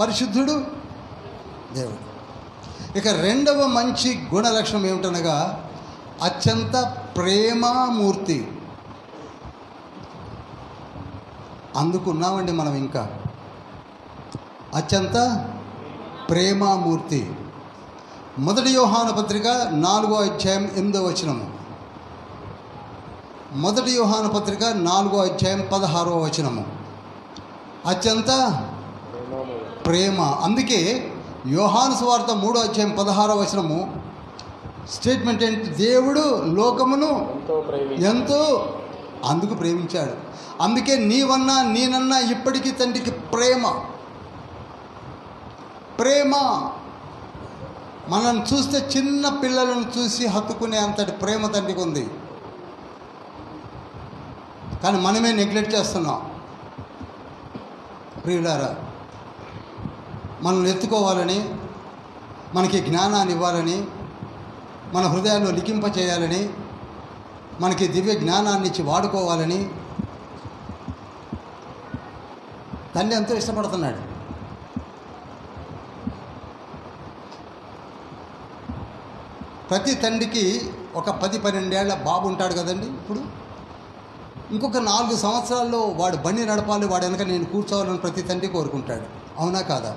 పరిశుద్ధుడు దేవుడు. ఇక 2వ మంచి గుణ లక్షణం ఏమిటనగా అత్యంత ప్రేమామూర్తి. అందుకున్నామండి మనం. ఇంకా అత్యంత ప్రేమామూర్తి. మొదటి యోహాను పత్రిక 4వ అధ్యాయం 8వ వచనము. మొదటి యోహాను పత్రిక 4వ అధ్యాయం 16వ వచనము. అత్యంత ప్రేమ. అందుకే యోహాను సువార్త 3వ అధ్యాయం 16వ వచనము స్టేట్మెంట్ ఏంటి? దేవుడు లోకమును ఎంతో అందుకు ప్రేమించాడు. అందుకే నీవన్నా నేనన్నా ఇప్పటికీ తండ్రికి ప్రేమ. మనం చూస్తే చిన్న పిల్లలను చూసి హత్తుకునే అంతటి ప్రేమ తండ్రికి ఉంది. కానీ మనమే నెగ్లెక్ట్ చేస్తున్నాం. ప్రియులారా, మనల్ని ఎత్తుకోవాలని, మనకి జ్ఞానాన్ని ఇవ్వాలని, మన హృదయాల్లో లిఖింపచేయాలని, మనకి దివ్య జ్ఞానాన్ని ఇచ్చి వాడుకోవాలని తండ్రి ఎంతో ఇష్టపడుతున్నాడు. ప్రతి తండ్రికి ఒక 10-12 ఏళ్ల బాబు ఉంటాడు కదండి. ఇప్పుడు ఇంకొక 4 సంవత్సరాల్లో వాడు బండి నడపాలి, వాడు వెనక నేను కూర్చోవాలని ప్రతి తండ్రి కోరుకుంటాడు. అవునా కాదా?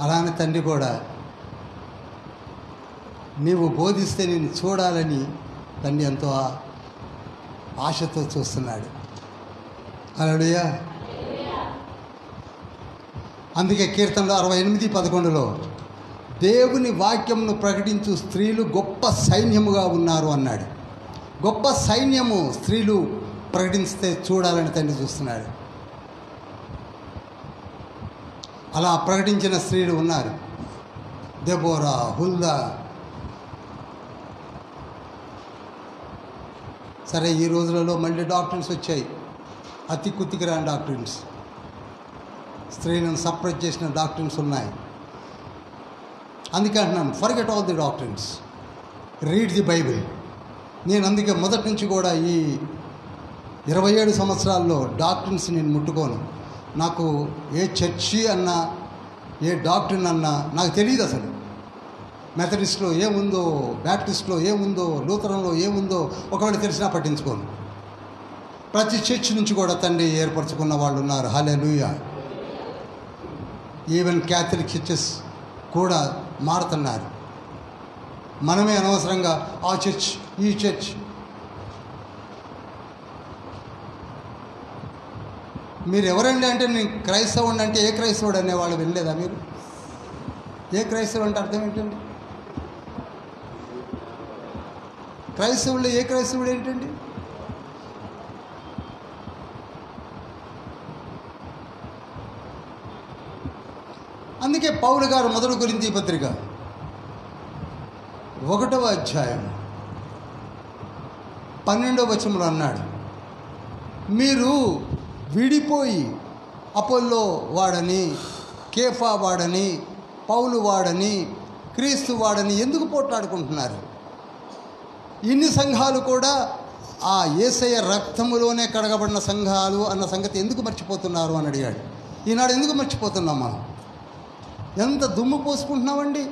అలానే తండ్రి కూడా నీవు బోధిస్తే నేను చూడాలని తండ్రి ఎంతో ఆశతో చూస్తున్నాడు. హల్లెలూయా. అందుకే కీర్తనలో 68:11లో దేవుని వాక్యమును ప్రకటించు స్త్రీలు గొప్ప సైన్యముగా ఉన్నారు అన్నాడు. గొప్ప సైన్యము స్త్రీలు ప్రకటిస్తే చూడాలని తండ్రి చూస్తున్నాడు. అలా ప్రకటించిన స్త్రీలు ఉన్నారు. Deborah, Huldah. సరే, ఈ రోజులలో మళ్ళీ డాక్టర్స్ వచ్చాయి, అతి కుతికిరాని డాక్టర్స్, స్త్రీలను సప్రెస్ చేసిన డాక్టర్స్ ఉన్నాయి. అందుకే అంటున్నాను, forget all the doctors, read the Bible. నేను అందుకే మొదటి నుంచి కూడా ఈ 27 సంవత్సరాల్లో డాక్టర్స్ నేను ముట్టుకోను. నాకు ఏ చర్చి అన్నా, ఏ డాక్టర్ని అన్నా నాకు తెలియదు అసలు. మెథడిస్ట్లో ఏముందో, బ్యాప్టిస్ట్లో ఏముందో, లూథరన్లో ఏముందో ఒకవేళ తెలిసినా పట్టించుకోను. ప్రతి చర్చ్ నుంచి కూడా తండ్రి ఏర్పరచుకున్న వాళ్ళు ఉన్నారు. హల్లెలూయా. ఈవెన్ క్యాథలిక్ చర్చెస్ కూడా మారుతున్నారు. మనమే అనవసరంగా ఆ చర్చ్, ఈ చర్చ్. మీరు ఎవరండి అంటే నేను క్రైస్తవుడు అంటే, ఏ క్రైస్తవుడు అనేవాళ్ళు వెళ్ళలేదా మీరు? ఏ క్రైస్తవుడు అంటే అర్థం ఏంటండి? క్రైస్తవుల్లో ఏ క్రైస్తవుడు ఏంటండి? అందుకే పౌలు గారు మొదటి కొరింథీ పత్రిక 1వ అధ్యాయం 12వ వచనంలో అన్నాడు, మీరు విడిపోయి అపోల్లో వాడని, కేఫా వాడని, పౌలు వాడని, క్రీస్తు వాడని ఎందుకు పోట్లాడుకుంటున్నారు? ఇన్ని సంఘాలు కూడా ఆ యేసయ్య రక్తములోనే కడగబడిన సంఘాలు అన్న సంగతి ఎందుకు మర్చిపోతున్నారు అని అడిగాడు. ఈనాడు ఎందుకు మర్చిపోతున్నాం? మనం ఎంత దుమ్ము పోసుకుంటున్నామండి.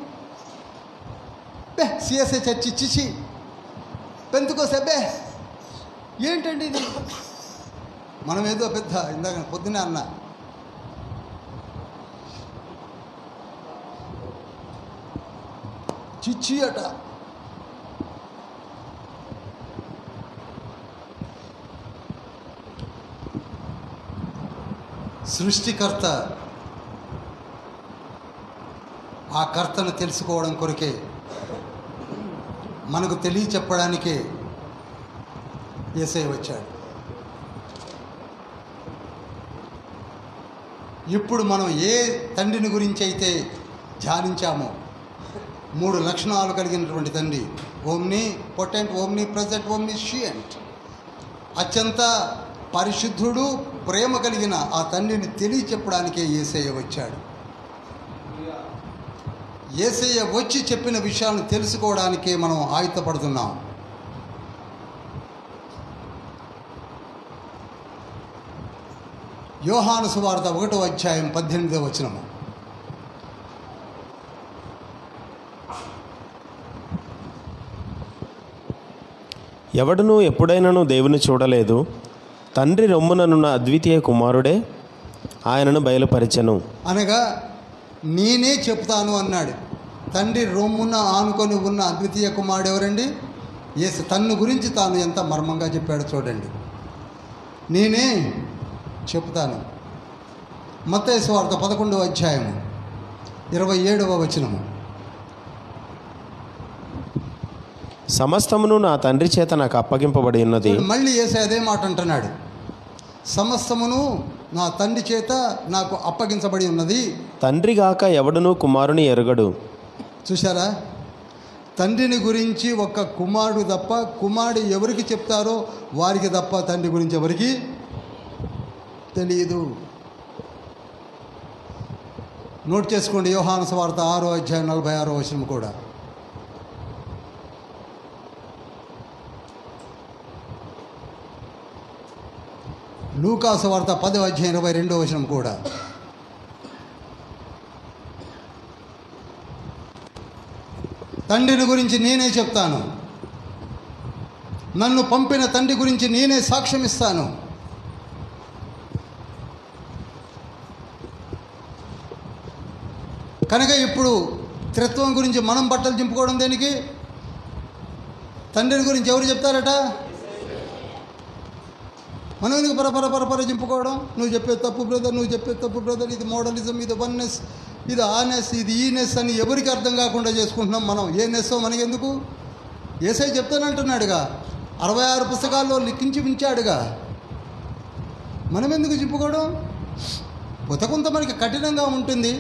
సిఎస్ఐ చర్చి ఇచ్చిచి పెంతుకోసే ఏంటండి ఇది? మనం ఏదో పెద్ద, ఇందాక పొద్దునే అన్న, చిచ్చి అట. సృష్టికర్త, ఆ కర్తను తెలుసుకోవడం కొరకే, మనకు తెలియచెప్పడానికే యేసయ్య వచ్చాడు. ఇప్పుడు మనం ఏ తండ్రిని గురించి అయితే ధ్యానించామో, 3 లక్షణాలు కలిగినటువంటి తండ్రి, omni potent, omni present, omniscient, అత్యంత పరిశుద్ధుడు, ప్రేమ కలిగిన ఆ తండ్రిని తెలియచెప్పడానికే యేసయ్య వచ్చాడు. యేసయ్య వచ్చి చెప్పిన విషయాలను తెలుసుకోవడానికే మనం ఆయుధపడుతున్నాం. యోహాను సువార్త 1వ అధ్యాయం 18వ వచనము. ఎవడునూ ఎప్పుడైనాను దేవుని చూడలేదు, తండ్రి రొమ్ముననున్న అద్వితీయ కుమారుడే ఆయనను బయలుపరిచెను. అనగా నేనే చెప్తాను అన్నాడు. తండ్రి రొమ్మున ఆనుకొని ఉన్న అద్వితీయ కుమారుడు ఎవరండి? యేసు తన్ను గురించి తాను ఎంత మర్మంగా చెప్పాడో చూడండి. నేనే చెప్తాను. మత్తయి సువార్త 11వ అధ్యాయము 27వ వచనము. సమస్తమును నా తండ్రి చేత నాకు అప్పగింపబడి ఉన్నది. మళ్ళీ యేసు అదే మాట అంటున్నాడు, సమస్తమును నా తండ్రి చేత నాకు అప్పగించబడి ఉన్నది. తండ్రి గాక ఎవడును కుమారుని ఎరుగడు. చూశారా, తండ్రిని గురించి ఒక్క కుమారుడు తప్ప, కుమారుడు ఎవరికి చెప్తారో వారికి తప్ప తండ్రి గురించి ఎవరికి తెలియదు. నోట్ చేసుకోండి, యోహాను సువార్త 6వ అధ్యాయం 46వ వచనం కూడా. లూకా సువార్త 10వ అధ్యాయం 22వ వచనం కూడా. తండ్రిని గురించి నేనే చెప్తాను, నన్ను పంపిన తండ్రి గురించి నేనే సాక్ష్యం ఇస్తాను. కనుక ఇప్పుడు త్రిత్వం గురించి మనం బట్టలు చింపుకోవడం దేనికి? తండ్రిని గురించి ఎవరు చెప్తారట? మనం ఎందుకు పరపర చింపుకోవడం? నువ్వు చెప్పే తప్పు బ్రదర్, నువ్వు చెప్పే తప్పు బ్రదర్, ఇది మోడలిజం, ఇది వన్నెస్, ఇది ఆనెస్, ఇది ఈనెస్ అని ఎవరికి అర్థం కాకుండా చేసుకుంటున్నాం మనం. ఏ నెస్సో మనకెందుకు? యేసయ్య చెప్తానంటున్నాడుగా, 66 పుస్తకాల్లో లిఖించి ఉంచాడుగా. మనం ఎందుకు చింపుకోవడం? కొంత మనకి కఠినంగా ఉంటుంది.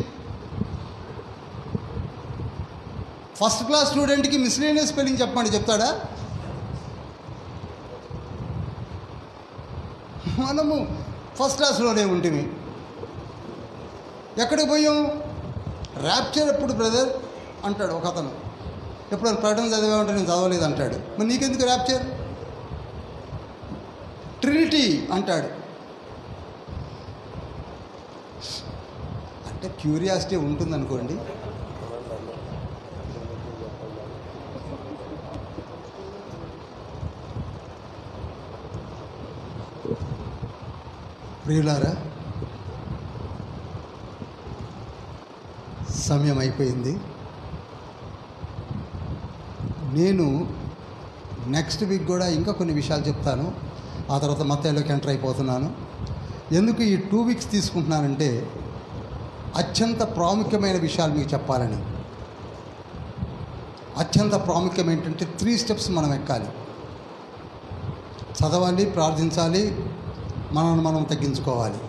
ఫస్ట్ క్లాస్ స్టూడెంట్కి మిస్లేనియస్ స్పెల్లింగ్ చెప్పమని చెప్తాడా? మనము ఫస్ట్ క్లాస్లోనే ఉంటుంది. ఎక్కడికి పోయాం? ర్యాప్చర్ ఎప్పుడు బ్రదర్ అంటాడు ఒక అతను. ఎప్పుడైనా ప్రకటన చదివామంటే నేను చదవలేదు అంటాడు. మరి నీకెందుకు ర్యాప్చర్? ట్రినిటీ అంటాడు. అంటే క్యూరియాసిటీ ఉంటుందనుకోండి. ప్రియులారా, సమయం అయిపోయింది. నేను నెక్స్ట్ వీక్ కూడా ఇంకా కొన్ని విషయాలు చెప్తాను. ఆ తర్వాత మత్తయిలోకి ఎంటర్ అయిపోతున్నాను. ఎందుకు ఈ 2 వీక్స్ తీసుకుంటున్నానంటే అత్యంత ప్రాముఖ్యమైన విషయాలు మీకు చెప్పాలని. అత్యంత ప్రాముఖ్యం ఏంటంటే 3 స్టెప్స్ మనం ఎక్కాలి. చదవాలి, ప్రార్థించాలి, మనల్ని మనం తగ్గించుకోవాలి.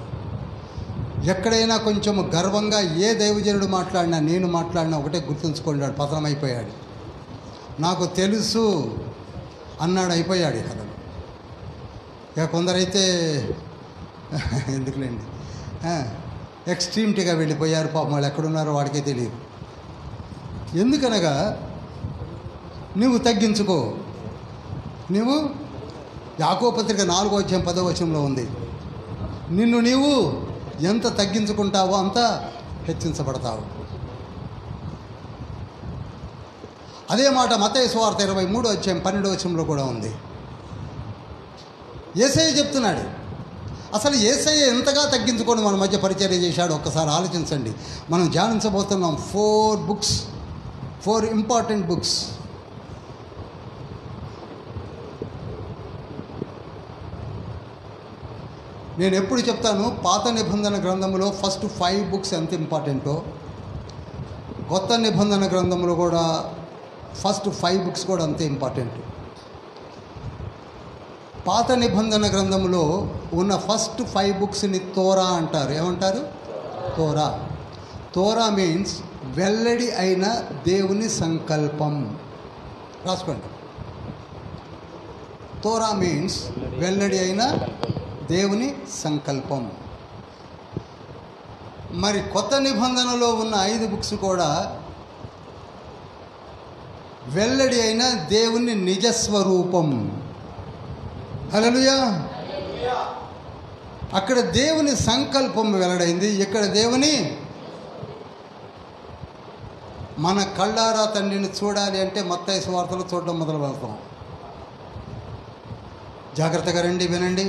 ఎక్కడైనా కొంచెం గర్వంగా ఏ దైవజనుడు మాట్లాడినా, నేను మాట్లాడినా ఒకటే గుర్తుంచుకోండి, పతనమైపోయాడు. నాకు తెలుసు అన్నాడు, అయిపోయాడు కదా. ఇక కొందరైతే ఎందుకులేండి ఎక్స్ట్రీమ్టీగా వెళ్ళిపోయారు. పాపం వాళ్ళు ఎక్కడున్నారో వాడికే తెలియదు. ఎందుకనగా నువ్వు తగ్గించుకో. నువ్వు యాకోబు పత్రిక 4వ అధ్యాయం 10వ వచనంలో ఉంది, నిన్ను నీవు ఎంత తగ్గించుకుంటావో అంత హెచ్చించబడతావు. అదే మాట మత్తయి సువార్త 23వ అధ్యాయం 12వ వచనంలో కూడా ఉంది. యేసయ్య చెప్తున్నాడు. అసలు యేసయ్య ఎంతగా తగ్గించుకొని మన మధ్య పరిచర్య చేశాడు ఒక్కసారి ఆలోచించండి. మనం ధ్యానించబోతున్నాం 4 బుక్స్, 4 ఇంపార్టెంట్ బుక్స్. నేను ఎప్పుడు చెప్తాను, పాత నిబంధన గ్రంథంలో ఫస్ట్ 5 బుక్స్ ఎంత ఇంపార్టెంటో, కొత్త నిబంధన గ్రంథంలో కూడా ఫస్ట్ 5 బుక్స్ కూడా అంతే ఇంపార్టెంట్. పాత నిబంధన గ్రంథంలో ఉన్న ఫస్ట్ 5 బుక్స్ని తోరా అంటారు. ఏమంటారు? తోరా. తోరా మీన్స్ వెల్లడి అయిన దేవుని సంకల్పం. రాసుకోండి. తోరా మీన్స్ వెల్లడి అయిన దేవుని సంకల్పం. మరి కొత్త నిబంధనలో ఉన్న 5 బుక్స్ కూడా వెల్లడి అయిన దేవుని నిజస్వరూపం. హల్లెలూయా. అక్కడ దేవుని సంకల్పం వెల్లడైంది, ఇక్కడ దేవుని. మన కళ్ళారా తండ్రిని చూడాలి అంటే మత్తయి సువార్తలో చూడడం మొదలు పెడతాం. జాగ్రత్తగా రండి, వినండి.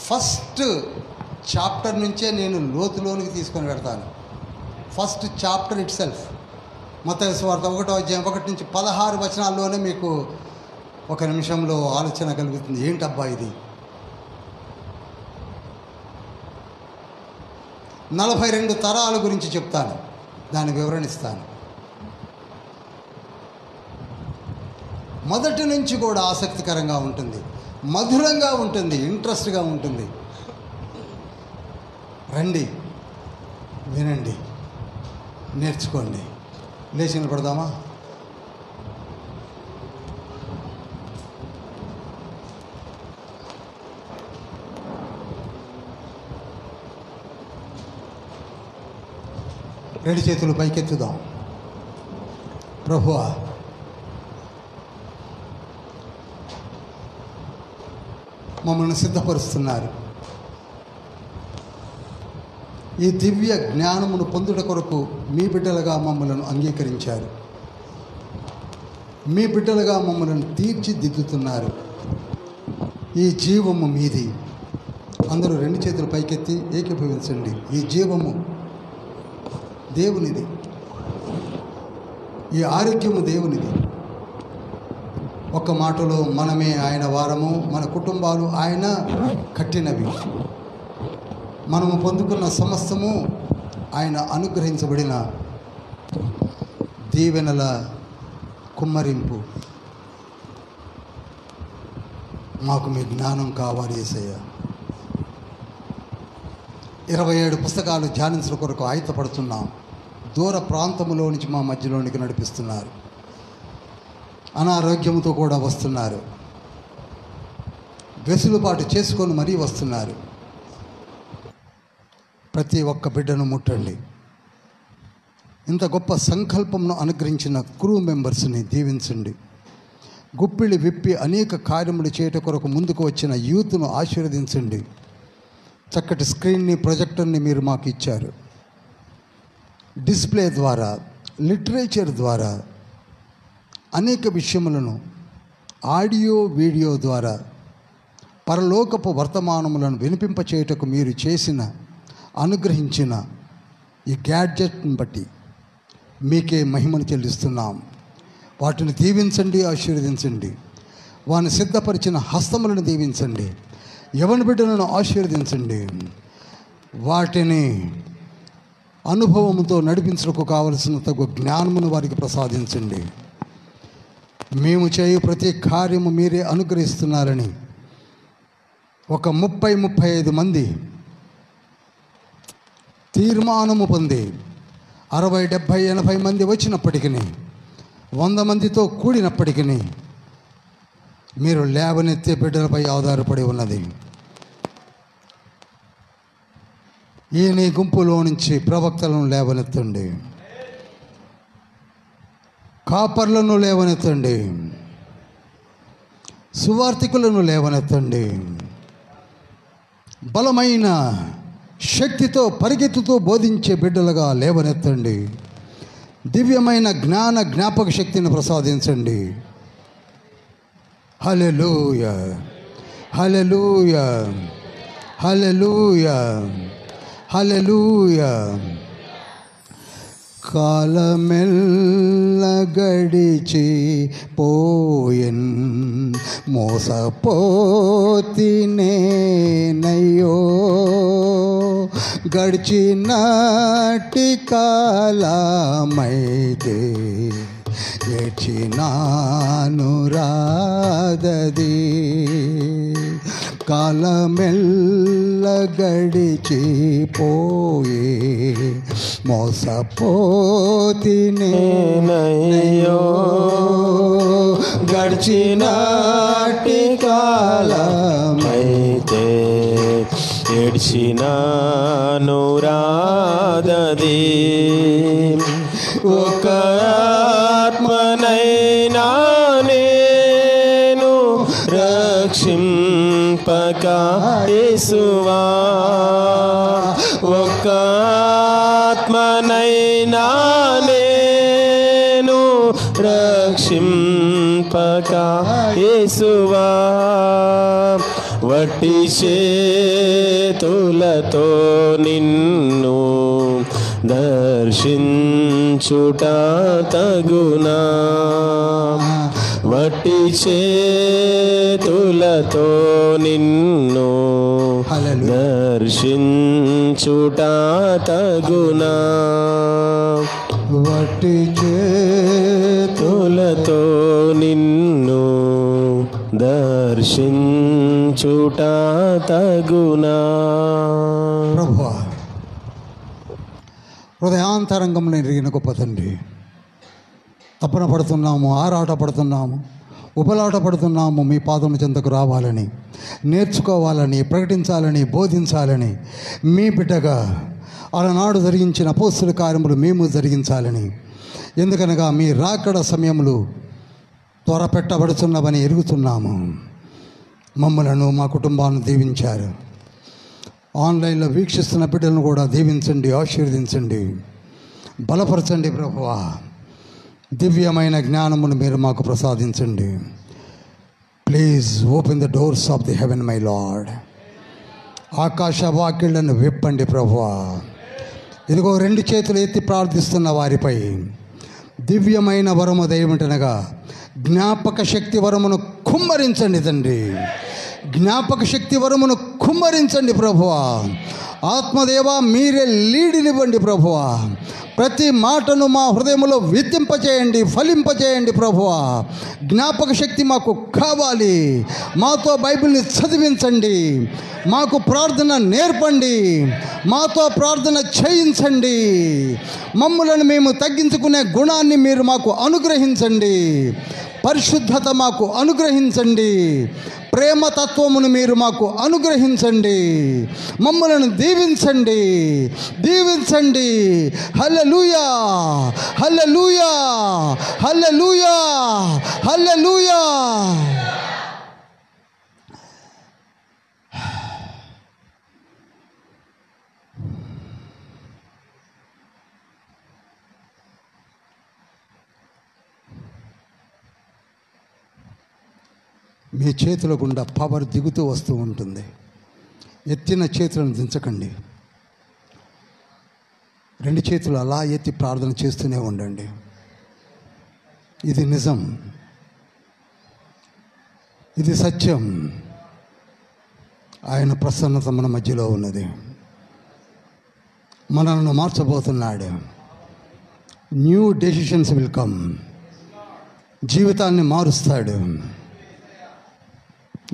ఫస్ట్ చాప్టర్ నుంచే నేను లోతులోనికి తీసుకొని పెడతాను. ఫస్ట్ చాప్టర్ ఇట్ సెల్ఫ్ మత్తయి సువార్త 1వ అధ్యాయం 1 నుంచి 16 వచనాల్లోనే మీకు ఒక నిమిషంలో ఆలోచన కలుగుతుంది. ఏంటబ్బా ఇది? 42 తరాల గురించి చెప్తాను, దాని వివరణ ఇస్తాను. మొదటి నుంచి కూడా ఆసక్తికరంగా ఉంటుంది, మధురంగా ఉంటుంది, ఇంట్రెస్ట్గా ఉంటుంది. రండి, వినండి, నేర్చుకోండి. లేచి నిలబడదామా? రెండు చేతులు పైకెత్తుదాం. ప్రభువా, మమ్మల్ని సిద్ధపరుస్తున్నారు. ఈ దివ్య జ్ఞానమును పొందుట కొరకు మీ బిడ్డలుగా మమ్మల్ని అంగీకరించారు. మీ బిడ్డలుగా మమ్మల్ని తీర్చిదిద్దుతున్నారు. ఈ జీవము మీది. అందరూ రెండు చేతులు పైకెత్తి ఏకీభవించండి. ఈ జీవము దేవునిది, ఈ ఆరోగ్యము దేవునిది. ఒక్క మాటలో మనమే ఆయన వారము, మన కుటుంబాలు ఆయన కట్టినవి. మనము పొందుకున్న సమస్తము ఆయన అనుగ్రహించబడిన దీవెనల కుమ్మరింపు. మాకు మీ జ్ఞానం కావాలి యేసయ్య. 27 పుస్తకాలు ధ్యానించడం కొరకు ఆయుధపడుతున్నాం. దూర ప్రాంతంలో నుంచి మా మధ్యలోనికి నడిపిస్తున్నారు. అనారోగ్యంతో కూడా వస్తున్నారు. వెసులుబాటు చేసుకొని మరీ వస్తున్నారు. ప్రతి ఒక్క బిడ్డను ముట్టండి. ఇంత గొప్ప సంకల్పంను అనుగ్రహించిన క్రూ మెంబర్స్ని దీవించండి. గుప్పిళ్ళు విప్పి అనేక కార్యములు చేయట కొరకు ముందుకు వచ్చిన యూత్ను ఆశీర్వదించండి. చక్కటి స్క్రీన్ని, ప్రొజెక్టర్ని మీరు మాకు ఇచ్చారు. డిస్ప్లే ద్వారా, లిటరేచర్ ద్వారా అనేక విషయములను ఆడియో వీడియో ద్వారా పరలోకపు వర్తమానములను వినిపింపచేయుటకు మీరు చేసిన, అనుగ్రహించిన ఈ గ్యాడ్జెట్ని బట్టి మీకే మహిమను చెల్లిస్తున్నాం. వాటిని దీవించండి, ఆశీర్వదించండి. వారిని సిద్ధపరిచిన హస్తములను దీవించండి. యవన బిడ్డలను ఆశీర్వదించండి. వాటిని అనుభవంతో నడిపించడానికి కావలసిన తగు జ్ఞానమును వారికి ప్రసాదించండి. మేము చేయు ప్రతి కార్యము మీరే అనుగ్రహిస్తున్నారని ఒక 30-35 మంది తీర్మానము పొంది 60-70-80 మంది వచ్చినప్పటికీ, 100 మందితో కూడినప్పటికీ మీరు లేవనెత్తే బిడ్డలపై ఆధారపడి ఉన్నది. ఈ నీ గుంపులో నుంచి ప్రవక్తలను లేవనెత్తండి, కాపర్లను లేవనెత్తండి, సువార్తికులను లేవనెత్తండి. బలమైన శక్తితో పరిగెత్తుతూ బోధించే బిడ్డలుగా లేవనెత్తండి. దివ్యమైన జ్ఞాపక శక్తిని ప్రసాదించండి. హల్లెలూయా, హల్లెలూయా, హల్లెలూయా, హల్లెలూయా. కాలమెల్ల గడిచి పోయెన్, మోసపోతినేనయ్యో. గడిచినట్టి కాలమైతే ఏడ్చినాను రాదది. కాలమెల్ల గడిచిపోయే, మోసపోతినేనయ్యో. గడిచినట్టి కాలమైతే ఏడ్చినాను రాదది. ఒక ఆత్మనైనా నేను రక్షింపక యేసువా. ఒక ఆత్మనైనా నేను రక్షింపక యేసువా. వట్టి చేతులతో నిన్ను దర్శించలేనయ్యా. తగునా వట్టి చేతులతో నిన్ను దర్శించుట తగునా వట్టి చేతులతో నిన్ను దర్శించుట తగునా. ప్రభువా, హృదయాంతరంగంలో ఎరిగిన గొప్ప తండ్రి, తపన పడుతున్నాము, ఆరాట పడుతున్నాము, ఉపలాట పడుతున్నాము మీ పాదము చెంతకు రావాలని, నేర్చుకోవాలని, ప్రకటించాలని, బోధించాలని, మీ బిడ్డగా అలనాడు జరిగించిన అపోస్తుల కార్యములు మేము జరిగించాలని. ఎందుకనగా మీ రాకడ సమయములు త్వరపెట్టబడుతున్నవని ఎరుగుతున్నాము. మమ్మలను, మా కుటుంబాన్ని దీవించారు. ఆన్లైన్లో వీక్షిస్తున్న బిడ్డలను కూడా దీవించండి, ఆశీర్వదించండి, బలపరచండి. ప్రభువా, దివ్యమైన జ్ఞానమును మీరు మాకు ప్రసాదించండి. Please open the doors of the heaven my lord. ఆకాశ వాకిళ్లను విప్పండి ప్రభువా. ఇదిగో 2 చేతులు ఎత్తి ప్రార్థిస్తున్న వారిపై దివ్యమైన వరము దయమిటనగా జ్ఞాపక శక్తి వరమును కుమ్మరించండి తండ్రి. జ్ఞాపక శక్తి వరమును కుమ్మరించండి ప్రభువా. ఆత్మదేవ, మీరే లీడినివ్వండి ప్రభువా. ప్రతి మాటను మా హృదయంలో విత్తింపచేయండి, ఫలింపచేయండి ప్రభువా. జ్ఞాపక శక్తి మాకు కావాలి. మాతో బైబిల్ని చదివించండి, మాకు ప్రార్థన నేర్పండి, మాతో ప్రార్థన చేయించండి. మమ్ములను మేము తగ్గించుకునే గుణాన్ని మీరు మాకు అనుగ్రహించండి. పరిశుద్ధత మాకు అనుగ్రహించండి. ప్రేమతత్వమును మీరు మాకు అనుగ్రహించండి. మమ్మలను దీవించండి, దీవించండి. హల్లెలూయా, హల్లెలూయా, హల్లెలూయా, హల్లెలూయా. మీ చేతుల గుండా పవర్ దిగుతూ వస్తూ ఉంటుంది. ఎత్తిన చేతులను దించకండి. 2 చేతులు అలా ఎత్తి ప్రార్థన చేస్తూనే ఉండండి. ఇది నిజం, ఇది సత్యం. ఆయన ప్రసన్నత మన మధ్యలో ఉన్నది. మనల్ని మార్చబోతున్నాడు. New decisions will come. జీవితాన్ని మారుస్తాడు.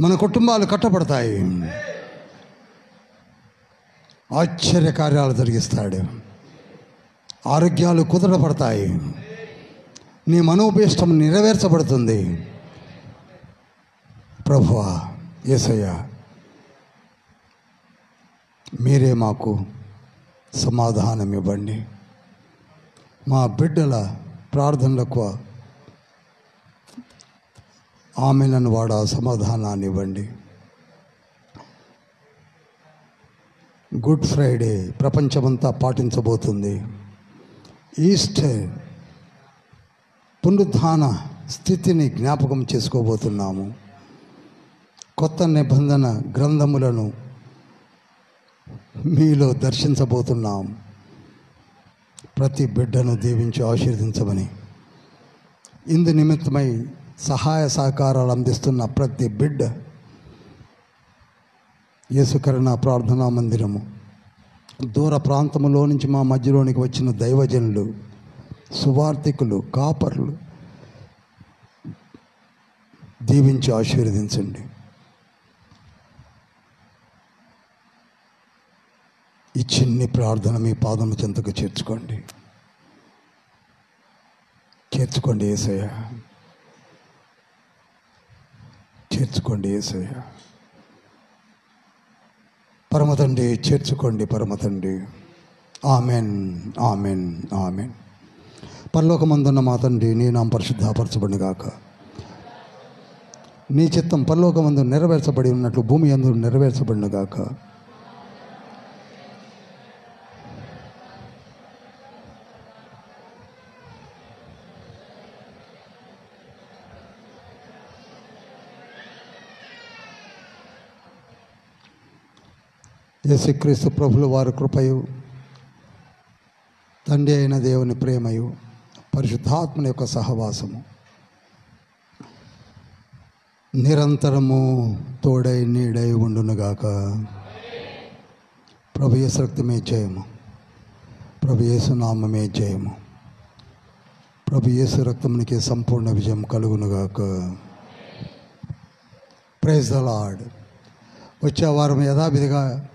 మన కుటుంబాలు కట్టబడతాయి. ఆశ్చర్య కార్యాలు జరిగిస్తాడు. ఆరోగ్యాలు కుదరపడతాయి. నీ మనోభీష్టం నెరవేర్చబడుతుంది. ప్రభువా, యేసయ్య, మీరే మాకు సమాధానం ఇవ్వండి. మా బిడ్డల ప్రార్థనలకు ఆమెలను వాడ సమాధానాన్ని ఇవ్వండి. గుడ్ ఫ్రైడే ప్రపంచమంతా పాటించబోతుంది. ఈస్టర్ పునరుద్ధాన స్థితిని జ్ఞాపకం చేసుకోబోతున్నాము. కొత్త నిబంధన గ్రంథములను మీలో దర్శించబోతున్నాం. ప్రతి బిడ్డను దీవించి ఆశీర్వదించమని, ఇందు నిమిత్తమై సహాయ సహకారాలు అందిస్తున్న ప్రతి బిడ్డ, యేసుకరుణ ప్రార్థనా మందిరము, దూర ప్రాంతములో నుంచి మా మధ్యలోనికి వచ్చిన దైవజనులు, సువార్థికులు, కాపర్లు దీవించి ఆశీర్వదించండి. ఈ చిన్ని ప్రార్థన మీ పాదము చెంతకు చేర్చుకోండి. చేర్చుకోండి యేసయ్య, చేర్చుకోండి యేసయ్య. పరమతండ్రి చేర్చుకోండి, పరమతండ్రి. Amen, amen, amen. పరలోకమందున్న మా తండ్రి, నీ నామం పరిశుద్ధపరచబడును గాక. నీ చిత్తం పరలోకమందు నెరవేర్చబడి ఉన్నట్లు భూమి యందు నెరవేర్చబడును గాక. యేసుక్రీస్తు ప్రభుల వారి కృపయు తండ్రి అయిన దేవుని ప్రేమయు పరిశుద్ధాత్మని యొక్క సహవాసము నిరంతరము తోడై నీడై ఉండునుగాక. ప్రభు యేసు రక్తమే జయము, ప్రభు యేసు నామమే జయము, ప్రభు యేసు రక్తమునికి సంపూర్ణ విజయం కలుగునుగాక. Praise the Lord. వచ్చే వారం యథావిధిగా